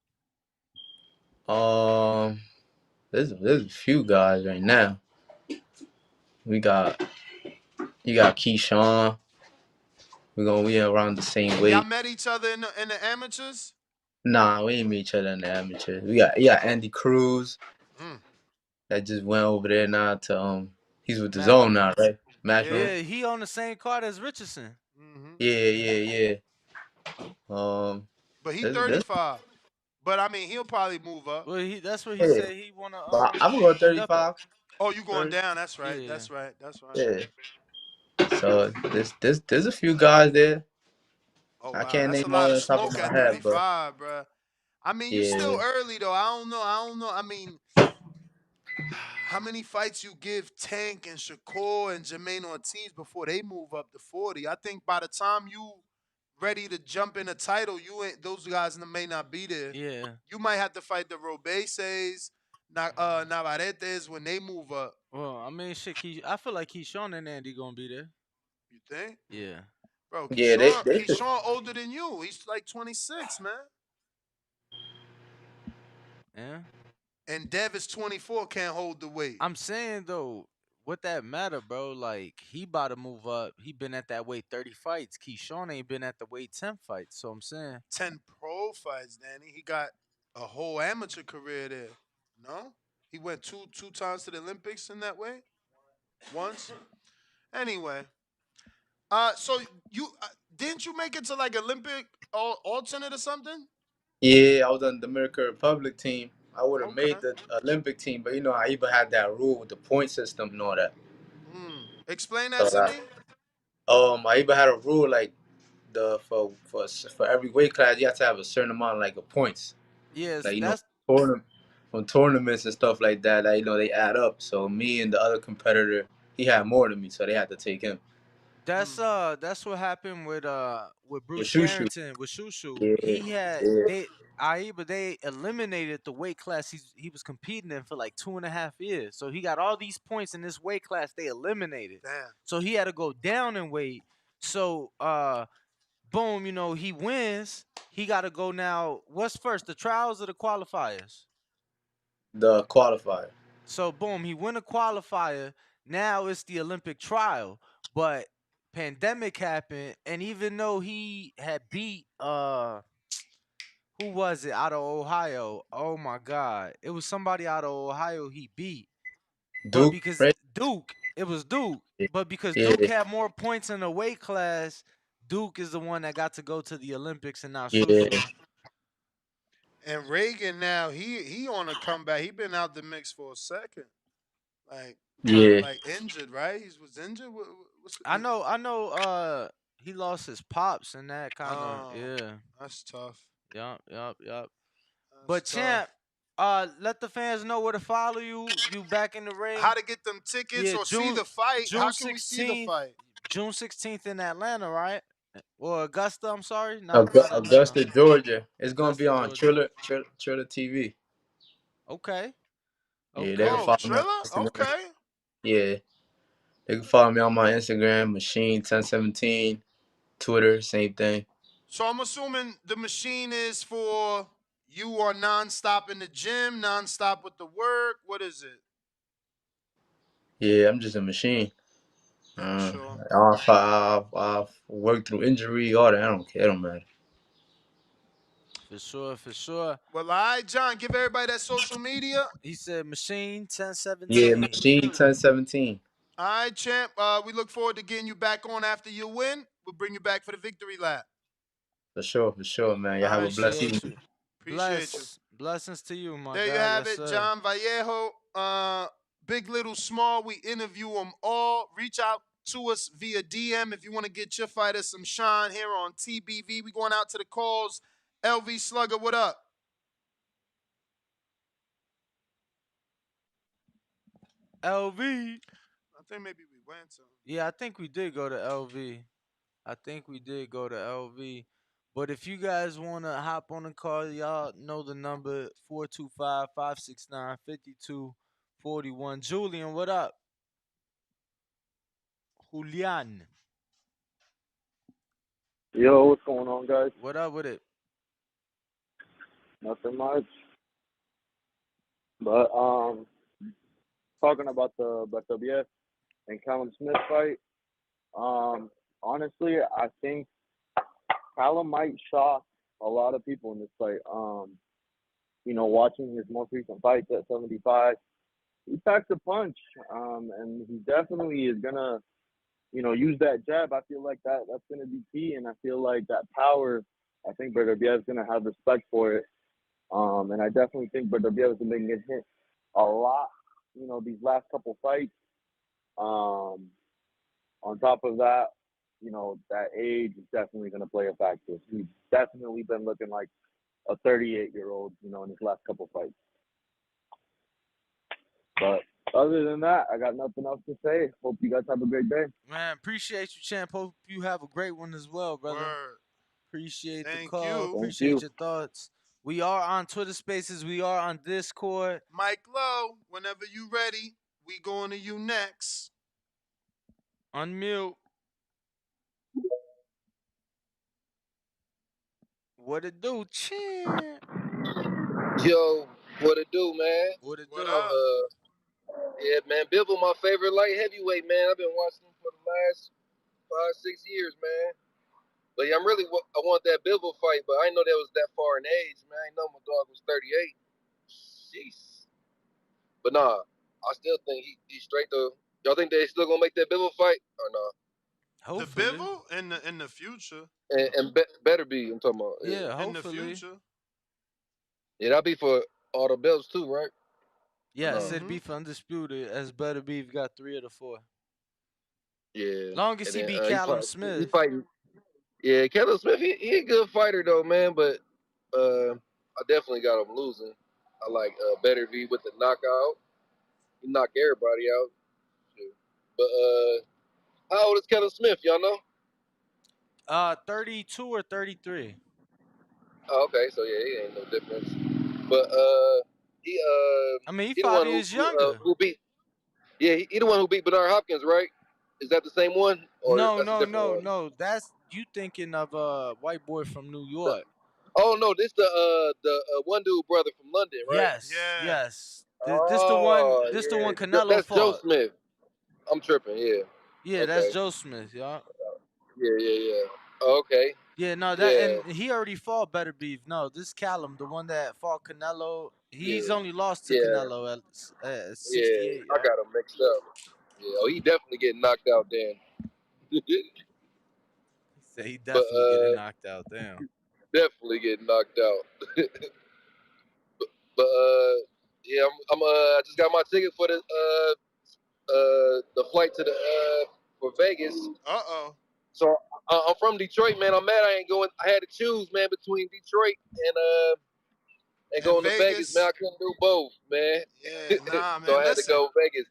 Um, there's a few guys right now. We got you got Keyshawn. We around the same Y'all weight. met each other in the amateurs? Nah, we ain't meet each other in the amateurs. We got Andy Cruz Mm. that just went over there now to he's with the Matt, zone now, right? Matchroom. yeah, he on the same card as Richardson. Mm-hmm. Yeah. But he This 35. But I mean, he'll probably move up. Well, that's what he yeah. said he wanna But I'm gonna go end up at. 35 Oh, you going first. down? That's right. Yeah. That's right. That's right. Yeah. So there's a few guys there. Oh I wow, can't that's name a them all lot on of the top of smoke my at head, but 35, bruh. I mean, you yeah. still early though. I don't know. I don't know. I mean, how many fights you give Tank and Shakur and Jermaine Ortiz before they move up to 40? I think by the time you ready to jump in a title, you ain't those guys may not be there. Yeah. You might have to fight the Robeses, Navarretes when they move up. Well, I mean, shit. I feel like Keyshawn and Andy gonna be there. You think? Yeah. Bro, Yeah, they Keyshawn older than you. He's like 26, man. Yeah. And Dev is 24, can't hold the weight. I'm saying though, what that matter, bro? Like he about to move up. He been at that weight 30 fights. Keyshawn ain't been at the weight 10 fights. So I'm saying 10 pro fights, Danny. He got a whole amateur career there. No? He went two times to the Olympics in that way? Once? Anyway. So you didn't you make it to like Olympic alternate or something? Yeah, I was on the Dominican Republic team. I would have Okay. made the Olympic team, but I even had that rule with the point system and all that. Explain that So to me. I even had a rule like for every weight class you have to have a certain amount like of points. yes, Like that's from tournaments and stuff like that. That they add up. So me and the other competitor, he had more than me, so they had to take him. that's what happened with With Bruce Shushu. Carrington with Shushu. Yeah, He had yeah. they eliminated the weight class he was competing in for like 2.5 years. So he got all these points in this weight class they eliminated. Damn. So he had to go down in weight. So boom, he wins. He got to go now. What's first, the trials or the qualifiers? The qualifier. So boom, he win a qualifier. Now it's the Olympic trial. But pandemic happened, and even though he had beat who was it out of Ohio? Oh my God, it was somebody out of Ohio he beat. But Duke, because right? Duke, it was Duke. But because Duke Yeah, had more points in the weight class, Duke is the one that got to go to the Olympics and not yeah, Shushu. And Reagan now, he on a comeback. He been out the mix for a second. Like kind of yeah. like injured, right? He was injured. I know. He lost his pops and that kind of Oh, yeah. that's tough. Yup. That's But tough. champ, let the fans know where to follow you. You back in the ring. How to get them tickets Yeah, or see the fight? How June can we see the 16th, fight? June 16th in Atlanta, right? Or Augusta, I'm sorry, not Atlanta. Augusta, Georgia. It's gonna be Augusta, on Georgia. Triller TV. Okay. Yeah, they can Okay. Oh, follow me on Triller? Instagram. Okay. Yeah, they can follow me on my Instagram, Machine1017, Twitter, same thing. So I'm assuming the machine is for You are nonstop in the gym, nonstop with the work. What is it? Yeah, I'm just a machine. For sure. I've worked through injury, all that. I don't care. It don't matter. For sure, for sure. Well, all right, John, give everybody that social media. He said machine Yeah, 1017. machine 1017. All right, champ. We look forward to getting you back on after you win. We'll bring you back for the victory lap. For sure, man. Y'all All have a right, blessed Appreciate evening. you. appreciate you. Blessings to you, my There you guy. have Yes, it, sir. John Vallejo. Big, little, small. We interview them all. Reach out to us via DM if you want to get your fighter some shine here on TBV. We going out to the calls. LV Slugger, what up? LV. I think maybe we went to. Yeah, I think we did go to LV. I think we did go to LV. But if you guys want to hop on the call, y'all know the number 425-569-5241. Julian, what up? Julian, Yo, what's going on, guys? what up with it? Nothing much. But talking about the Beterbiev and Callum Smith fight. Honestly, I think Callum might shock a lot of people in this fight. Watching his most recent fights at 75, he packs a punch. And he definitely is gonna, use that jab. I feel like that's gonna be key, and I feel like that power. I think Beterbiev's gonna have respect for it. And I definitely think Beterbiev has been getting hit a lot, these last couple fights. On top of that, that age is definitely going to play a factor. He's definitely been looking like a 38-year-old, in his last couple fights. But other than that, I got nothing else to say. Hope you guys have a great day. Man, appreciate you, champ. Hope you have a great one as well, brother. Word. Appreciate the Thank call. you. Appreciate your thoughts. We are on Twitter Spaces. We are on Discord. Mike Lowe, whenever you ready, we going to you next. Unmute. What it do, champ? Yo, what it do, man? What it What do? up? Yeah, man, Bivol, my favorite light heavyweight, man. I've been watching him for the last 5-6 years, man. But yeah, I want that Bivol fight, but I didn't know that was that far in age, man. I didn't know my dog was 38. Jeez. But nah, I still think he's straight though. Y'all think they still gonna make that Bivol fight or nah? Hopefully. The Bivol in the future. Better be. I'm talking about. Yeah, In the hopefully. future. Yeah, that'll be for all the belts too, right? Yes, it'd be for undisputed. As Beterbiev got 3 of the 4. Yeah. Long as he beat Callum Smith. He fighting. Yeah, Callum Smith, he a good fighter though, man. But I definitely got him losing. I like Beterbiev with the knockout. He knocked everybody out. Shit. But how old is Callum Smith? Y'all know? 32 or 33. Oh, okay, so yeah, he ain't no difference. But he I mean, he the 5 one years younger. who beat. Yeah, he the one who beat Bernard Hopkins, right? Is that the same one, or that's a different one? No. That's you thinking of a white boy from New York. Oh no, this the one dude brother from London, right? Yes. This the one. Oh, This the yeah. one Canelo That's Joe fought. Smith. I'm tripping. Yeah. Yeah, Okay. that's Joe Smith, y'all. Yeah. Okay. Yeah, no, that Yeah. and he already fought Beterbiev. No, this Callum, the one that fought Canelo, he's Yeah. only lost to Yeah. Canelo at Yeah. 68, I y'all. got him mixed up. Yeah. Oh, he definitely getting knocked out then. He said he But definitely getting knocked out. Damn. definitely getting knocked out. but yeah, I just got my ticket for the flight to the for Vegas. So I'm from Detroit, man. I'm mad I ain't going. I had to choose, man, between Detroit and going to Vegas, man. I couldn't do both, man. Yeah, nah, So man. I had to go Vegas.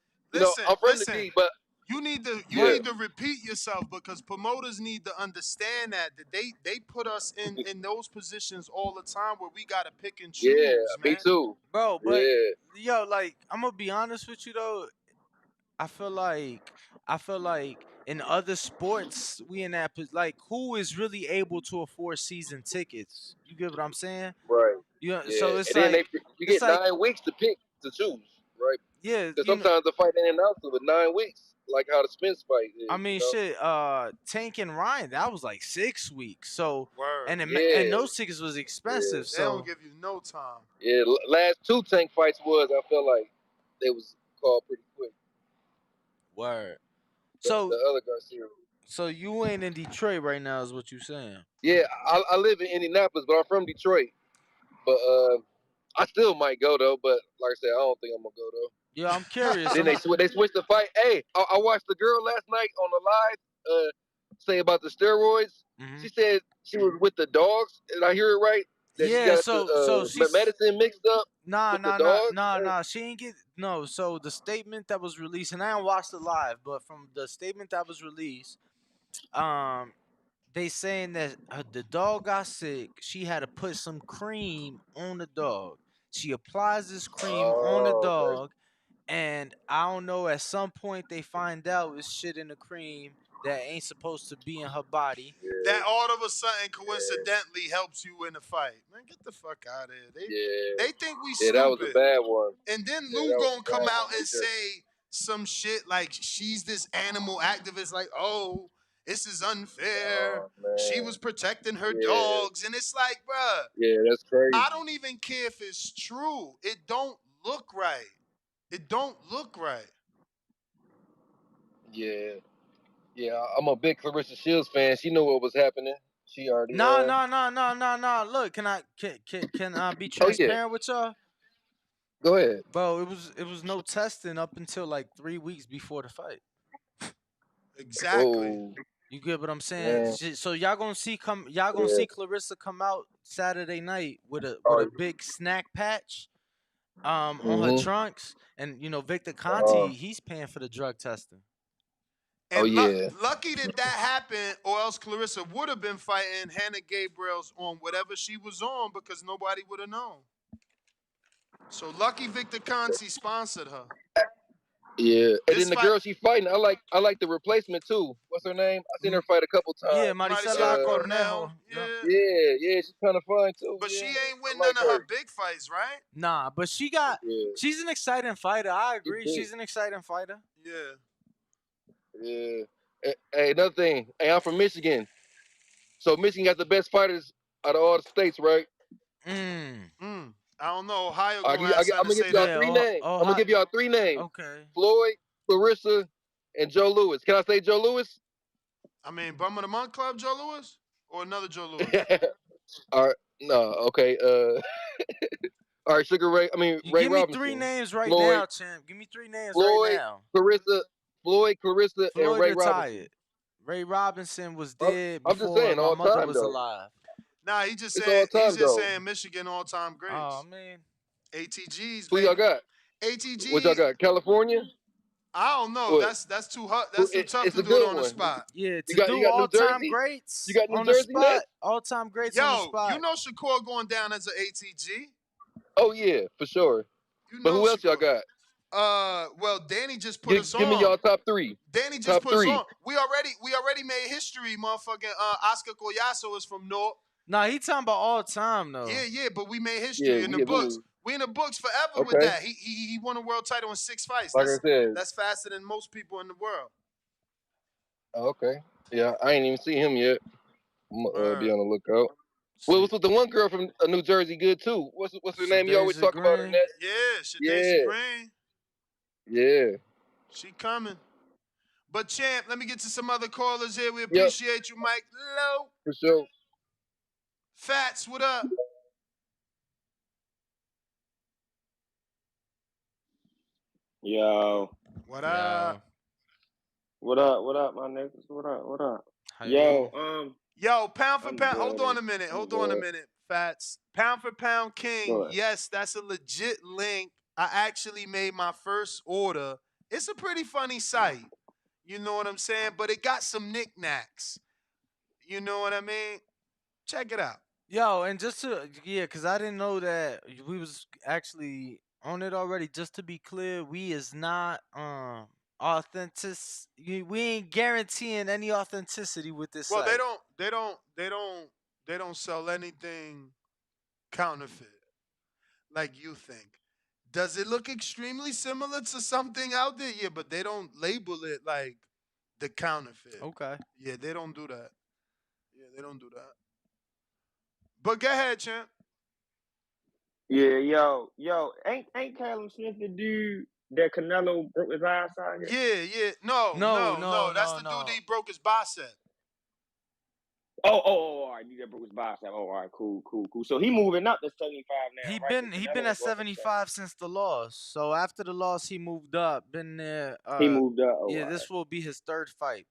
I'm from the D, but You need to yeah. need to repeat yourself because promoters need to understand that they put us in those positions all the time where we gotta pick and choose, Yeah, man. me too. Bro, but Yeah. yo, like, I'm gonna be honest with you though. I feel like in other sports we like who is really able to afford season tickets? You get what I'm saying? Right. Yeah, Yeah, so it's and then like you it's get like 9 weeks to pick to choose, right? yeah, Because sometimes the fight ain't announced with 9 weeks, like how the Spence fight I is, mean, shit. Tank and Ryan, that was like 6 weeks. So Word. and Yeah, those tickets was expensive. They don't So give you no time. yeah. Last 2 tank fights I felt like they was called pretty quick. word. The So other Garcia. so you ain't in Detroit right now, is what you saying? Yeah, I live in Indianapolis, but I'm from Detroit. But I still might go though. But like I said, I don't think I'm gonna go though. Yeah, I'm curious. Then they switched the fight. Hey, I watched the girl last night on the live say about the steroids. Mm-hmm. She said she was with the dogs. Did I hear it right? That she Yeah, got so the she's medicine mixed up with the dogs. nah. She ain't get no. So the statement that was released, and I didn't watch the live, but from the statement that was released, um, they saying that the dog got sick. She had to put some cream on the dog. She applies this cream on the Oh, okay. dog, and I don't know. At some point, they find out it's shit in the cream that ain't supposed to be in her body. That all of a sudden coincidentally helps you in the fight. Man, get the fuck out of here. They think we Yeah, that was a stupid. bad one. And then Yeah, Lou that was gonna a come bad out one. and say some shit like she's this animal activist, like, oh, this is unfair. Oh man. She was protecting her Yeah, dogs. And it's like, bruh, yeah, that's crazy. I don't even care if it's true. It don't look right. It don't look right. Yeah, yeah. I'm a big Clarissa Shields fan. She knew what was happening. She already Nah. Look, can I be Oh yeah, transparent with y'all? go ahead. Bro, it was no testing up until like 3 weeks before the fight. Exactly. Oh You get what I'm saying? man. So y'all gonna Yeah. see Clarissa come out Saturday night with a Oh, big snack patch on her mm-hmm. trunks, and Victor Oh Conti, he's paying for the drug testing. And yeah. lucky that happened, or else Clarissa would have been fighting Hannah Gabriel's on whatever she was on because nobody would have known. So lucky Victor Conti sponsored her. Yeah. And This then the fight, girl she fighting, I like the replacement too. What's her name? I seen her fight a couple Yeah, times. Maricela Maricela Cornejo. Cornell, Yup. yeah. Yeah, she's kind of fun too. But she Yeah, ain't I win like none of her her. big fights, right? Nah, but Yeah, she's an exciting fighter. I she's agree. big. She's an exciting fighter. Yeah. Yeah. Hey, another thing. Hey, I'm from Michigan, so Michigan got the best fighters out of all the states, right? I don't know. Ohio I gonna have I'm something to gonna give say to y'all that. three names. I'm gonna give y'all 3 names: Okay. Floyd, Clarissa, and Joe Lewis. Can I say Joe Lewis? I mean, Bum of the Month Club, Joe Lewis? Or another Joe Lewis? All right. No. Okay. All right. Sugar Ray. I mean You Ray give me 3 Robinson. names right Floyd. now, champ. Give me 3 names right Floyd. now. Clarissa. Floyd. Clarissa. And Floyd Ray Robinson. retired. Ray Robinson was I'm, dead I'm just before saying my all mother time was though. alive. Nah, It's all he's time just though. saying Michigan all time Oh greats. man. ATGs, Who y'all baby. got? What y'all ATGs. got? California? I don't know. What? That's too hot. That's too tough It's to a do it good on the one. spot. Yeah, You to got do New all time Jersey? You greats got New on the Jersey spot. next? All time greats on the Yo, spot. you know Shakur going down as an ATG. Oh yeah, for sure. You But know who else y'all Shakur. got? Well, Danny just put us Give me on. y'all top 3. Danny just Top put us 3. on. We already made history, motherfucking Oscar Collazo is from North. Nah, he talking about all time though. Yeah, but we made history Yeah, in the we books. knew. We in the books forever with Okay. that. He won a world title in 6 fights. Like I said. That's faster than most people in the world. Okay. Yeah, I ain't even see him yet. I'm gonna be Word. on the lookout. Well, what's with the one girl from New Jersey good too? What's her name? You always Shadasia talk about her, Green. Ness? Yeah, Shadasia Yeah. Green. Yeah. She coming. But champ, let me get to some other callers here. We Yep. appreciate you, Mike Low. For sure. Fats, what up? Yo. What up? What up? What up, my niggas? What up? What up? How Yo, Yo, pound for I'm pound. Hold on good. a minute. I'm Hold on a good. minute, Fats. Pound for pound king. Good. Yes, that's a legit link. I actually made my first order. It's a pretty funny site. You know what I'm saying? But it got some knickknacks. You know what I mean? Check it out. Yo, and just to cause I didn't know that we was actually on it already. Just to be clear, we is not authentic. We ain't guaranteeing any authenticity with this Well, site. they don't sell anything counterfeit. like you think. Does it look extremely similar to something out there? Yeah, but they don't label it like the counterfeit. Okay. Yeah, they don't do that. Yeah, they don't do that. But go ahead, champ. Yeah, yo, ain't Callum Smith the dude that Canelo broke his eye socket? Yeah. No, No, no, no, no. That's no, the dude no. that broke his bicep. All right, dude that broke his bicep. Oh, all right, cool. So he moving up to 75 now, He right? been Because he Canelo been was at going to 75 since the loss. So after the loss, he moved up. Been there. He moved up. Oh, Yeah, all right. this will be his third fight.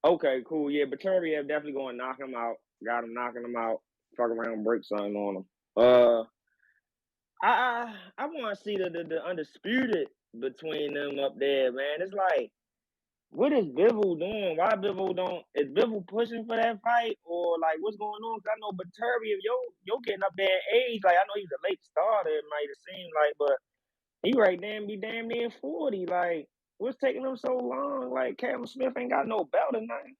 Okay, cool. Yeah, Beterbiev definitely going to knock him out. Got him knocking him out. Fuck around, break something on him. I want to see the undisputed between them up there, man. It's like, what is Bivol doing? Why Bivol don't? Is Bivol pushing for that fight, or like what's going on? Cause I know Beterbiev, yo getting up there in age. Like I know he's a late starter. It might have seemed like, but he right there be damn near 40. Like what's taking him so long? Like Callum Smith ain't got no belt or nothing.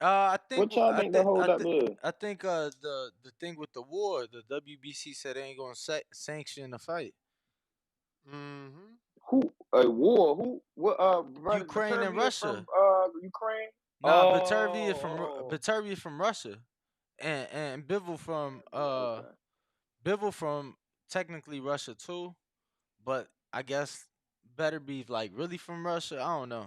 I think What y'all think the hold up is? I think the thing with the war, the WBC said they ain't gonna sanction the fight. Mm-hmm. Who a war? Who what? Brother Ukraine and Beterbiev from Russia. Ukraine. Nah, Oh, Beterbiev from Russia, and Bivol from okay. Bivol from technically Russia too, but I guess better be like really from Russia. I don't know.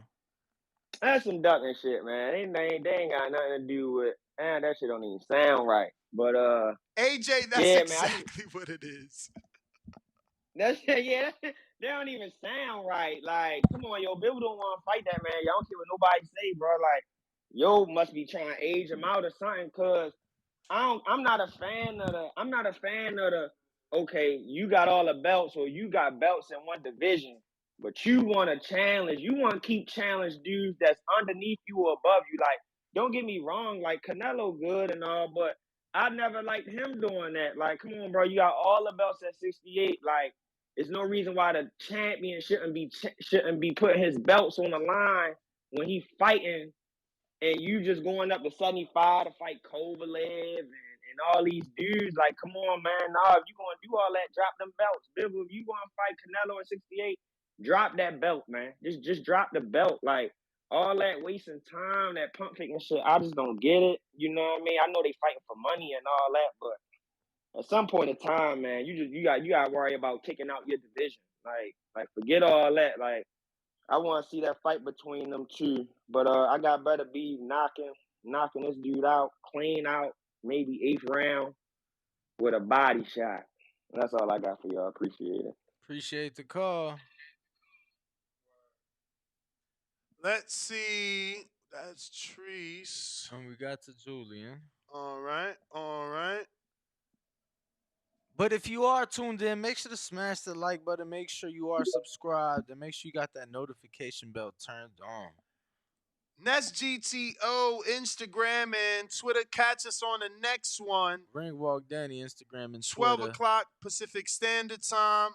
That's some ducking shit, man. They ain't got nothing to do with. Man, that shit don't even sound right. But AJ, that's yeah, man. I just exactly what it is. that shit, yeah, they don't even sound right. Like, come on, yo, Bill don't want to fight that man. Y'all don't care what nobody say, bro. Like, yo must be trying to age him out or something, cause I'm not a fan of the. I'm not a fan of the. Okay, you got all the belts, or you got belts in one division, but you want to challenge. You want to keep challenge dudes that's underneath you or above you. Like, don't get me wrong. Like Canelo, good and all, but I never liked him doing that. Like, come on, bro. You got all the belts at 68. Like, there's no reason why the champion shouldn't be putting his belts on the line when he fighting and you just going up to 75 to fight Kovalev and all these dudes. Like, come on, man. Nah, if you going to do all that, drop them belts. Bill, if you going to fight Canelo in 68, drop that belt, man. Just drop the belt. Like, all that wasting time, that pump faking shit, I just don't get it. You know what I mean? I know they fighting for money and all that, but at some point in time, man, you got to worry about kicking out your division. Like forget all that. Like, I want to see that fight between them two. But I got better be knocking this dude out, clean out, maybe 8th round with a body shot. That's all I got for y'all. Appreciate it. Appreciate the call. Let's see. That's Treese. And we got to Julian. All right. But if you are tuned in, make sure to smash the like button. Make sure you are subscribed, and make sure you got that notification bell turned on. Next GTO, Instagram, and Twitter. Catch us on the next one. Ringwalk Danny, Instagram and 12 Twitter. o'clock Pacific Standard Time.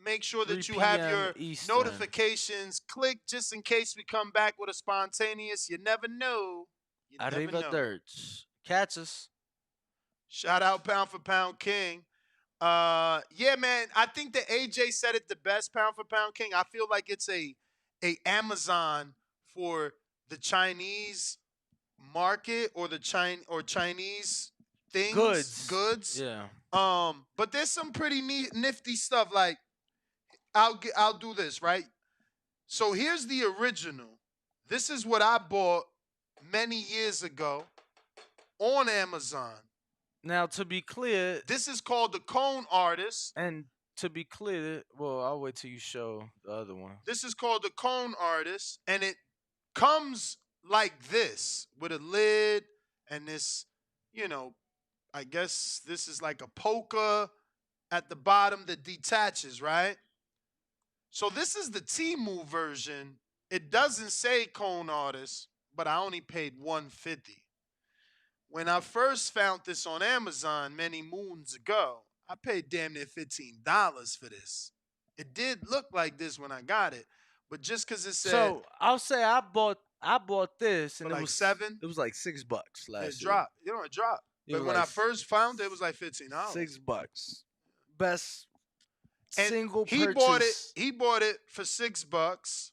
Make sure that 3 you have p.m. your Eastern. notifications clicked just in case we come back with a spontaneous. You never know. You never know. Arrivederci. Catch us. Shout out Pound for Pound King. Yeah, man. I think that AJ said it the best. Pound for Pound King. I feel like it's a Amazon for the Chinese market or the Chinese things. Goods. Yeah. But there's some pretty nifty stuff. Like I'll do this, right? So here's the original. This is what I bought many years ago on Amazon. Now, to be clear, this is called the Cone Artist. And to be clear, well, I'll wait till you show the other one. This is called the Cone Artist, and it comes like this with a lid and this, I guess this is like a polka at the bottom that detaches, right? So this is the Temu version. It doesn't say Cone Artist, but I only paid $150. When I first found this on Amazon many moons ago, I paid damn near $15 for this. It did look like this when I got it, but just because it said, so I'll say I bought this and it it like was $7. It was like $6 last year. It dropped. It dropped. It But was when like I first found it, it was like $15. $6. Best And single he bought it. purchase. He bought it for $6,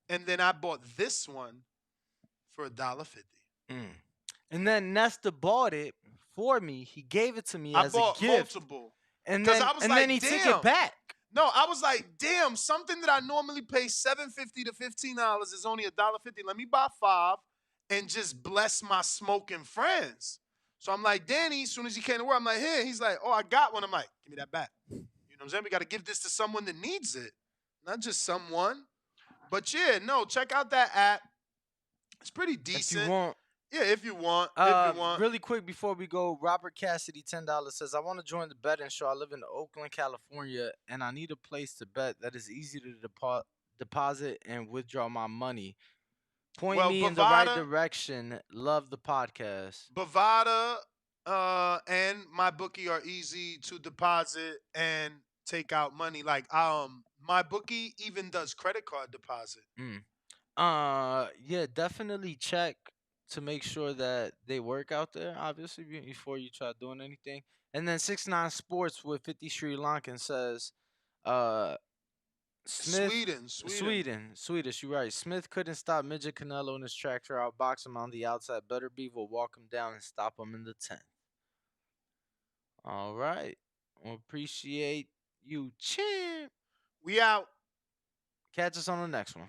and then I bought this one for $1.50. And then Nesta bought it for me. He gave it to me I as a bought gift. multiple And because then I was and like, then he damn. took it back. No, I was like, damn. Something that I normally pay $7.50 to $15 is only $1.50. Let me buy 5 and just bless my smoking friends. So I'm like, Danny. As soon as he came to work, I'm like, here. He's like, oh, I got one. I'm like, give me that back. You know what I'm saying? We got to give this to someone that needs it, not just someone. But yeah, no, check out that app. It's pretty decent. If you want. Yeah, if you want. If you want. Really quick before we go, Robert Cassidy, $10 says, I want to join the betting show. I live in Oakland, California, and I need a place to bet that is easy to deposit and withdraw my money. Point me in the right direction. Love the podcast. Bovada and my bookie are easy to deposit and take out money. Like my bookie even does credit card deposit. Yeah, definitely check to make sure that they work out there, obviously, before you try doing anything. And then 6ix9ine Sports with 50 Sri Lankan says, Smith, Swedish, you're right. Smith couldn't stop Midget Canelo in his tractor, outbox him on the outside. Beterbiev will walk him down and stop him in the 10th. All right. Well, appreciate you, champ. We out. Catch us on the next one.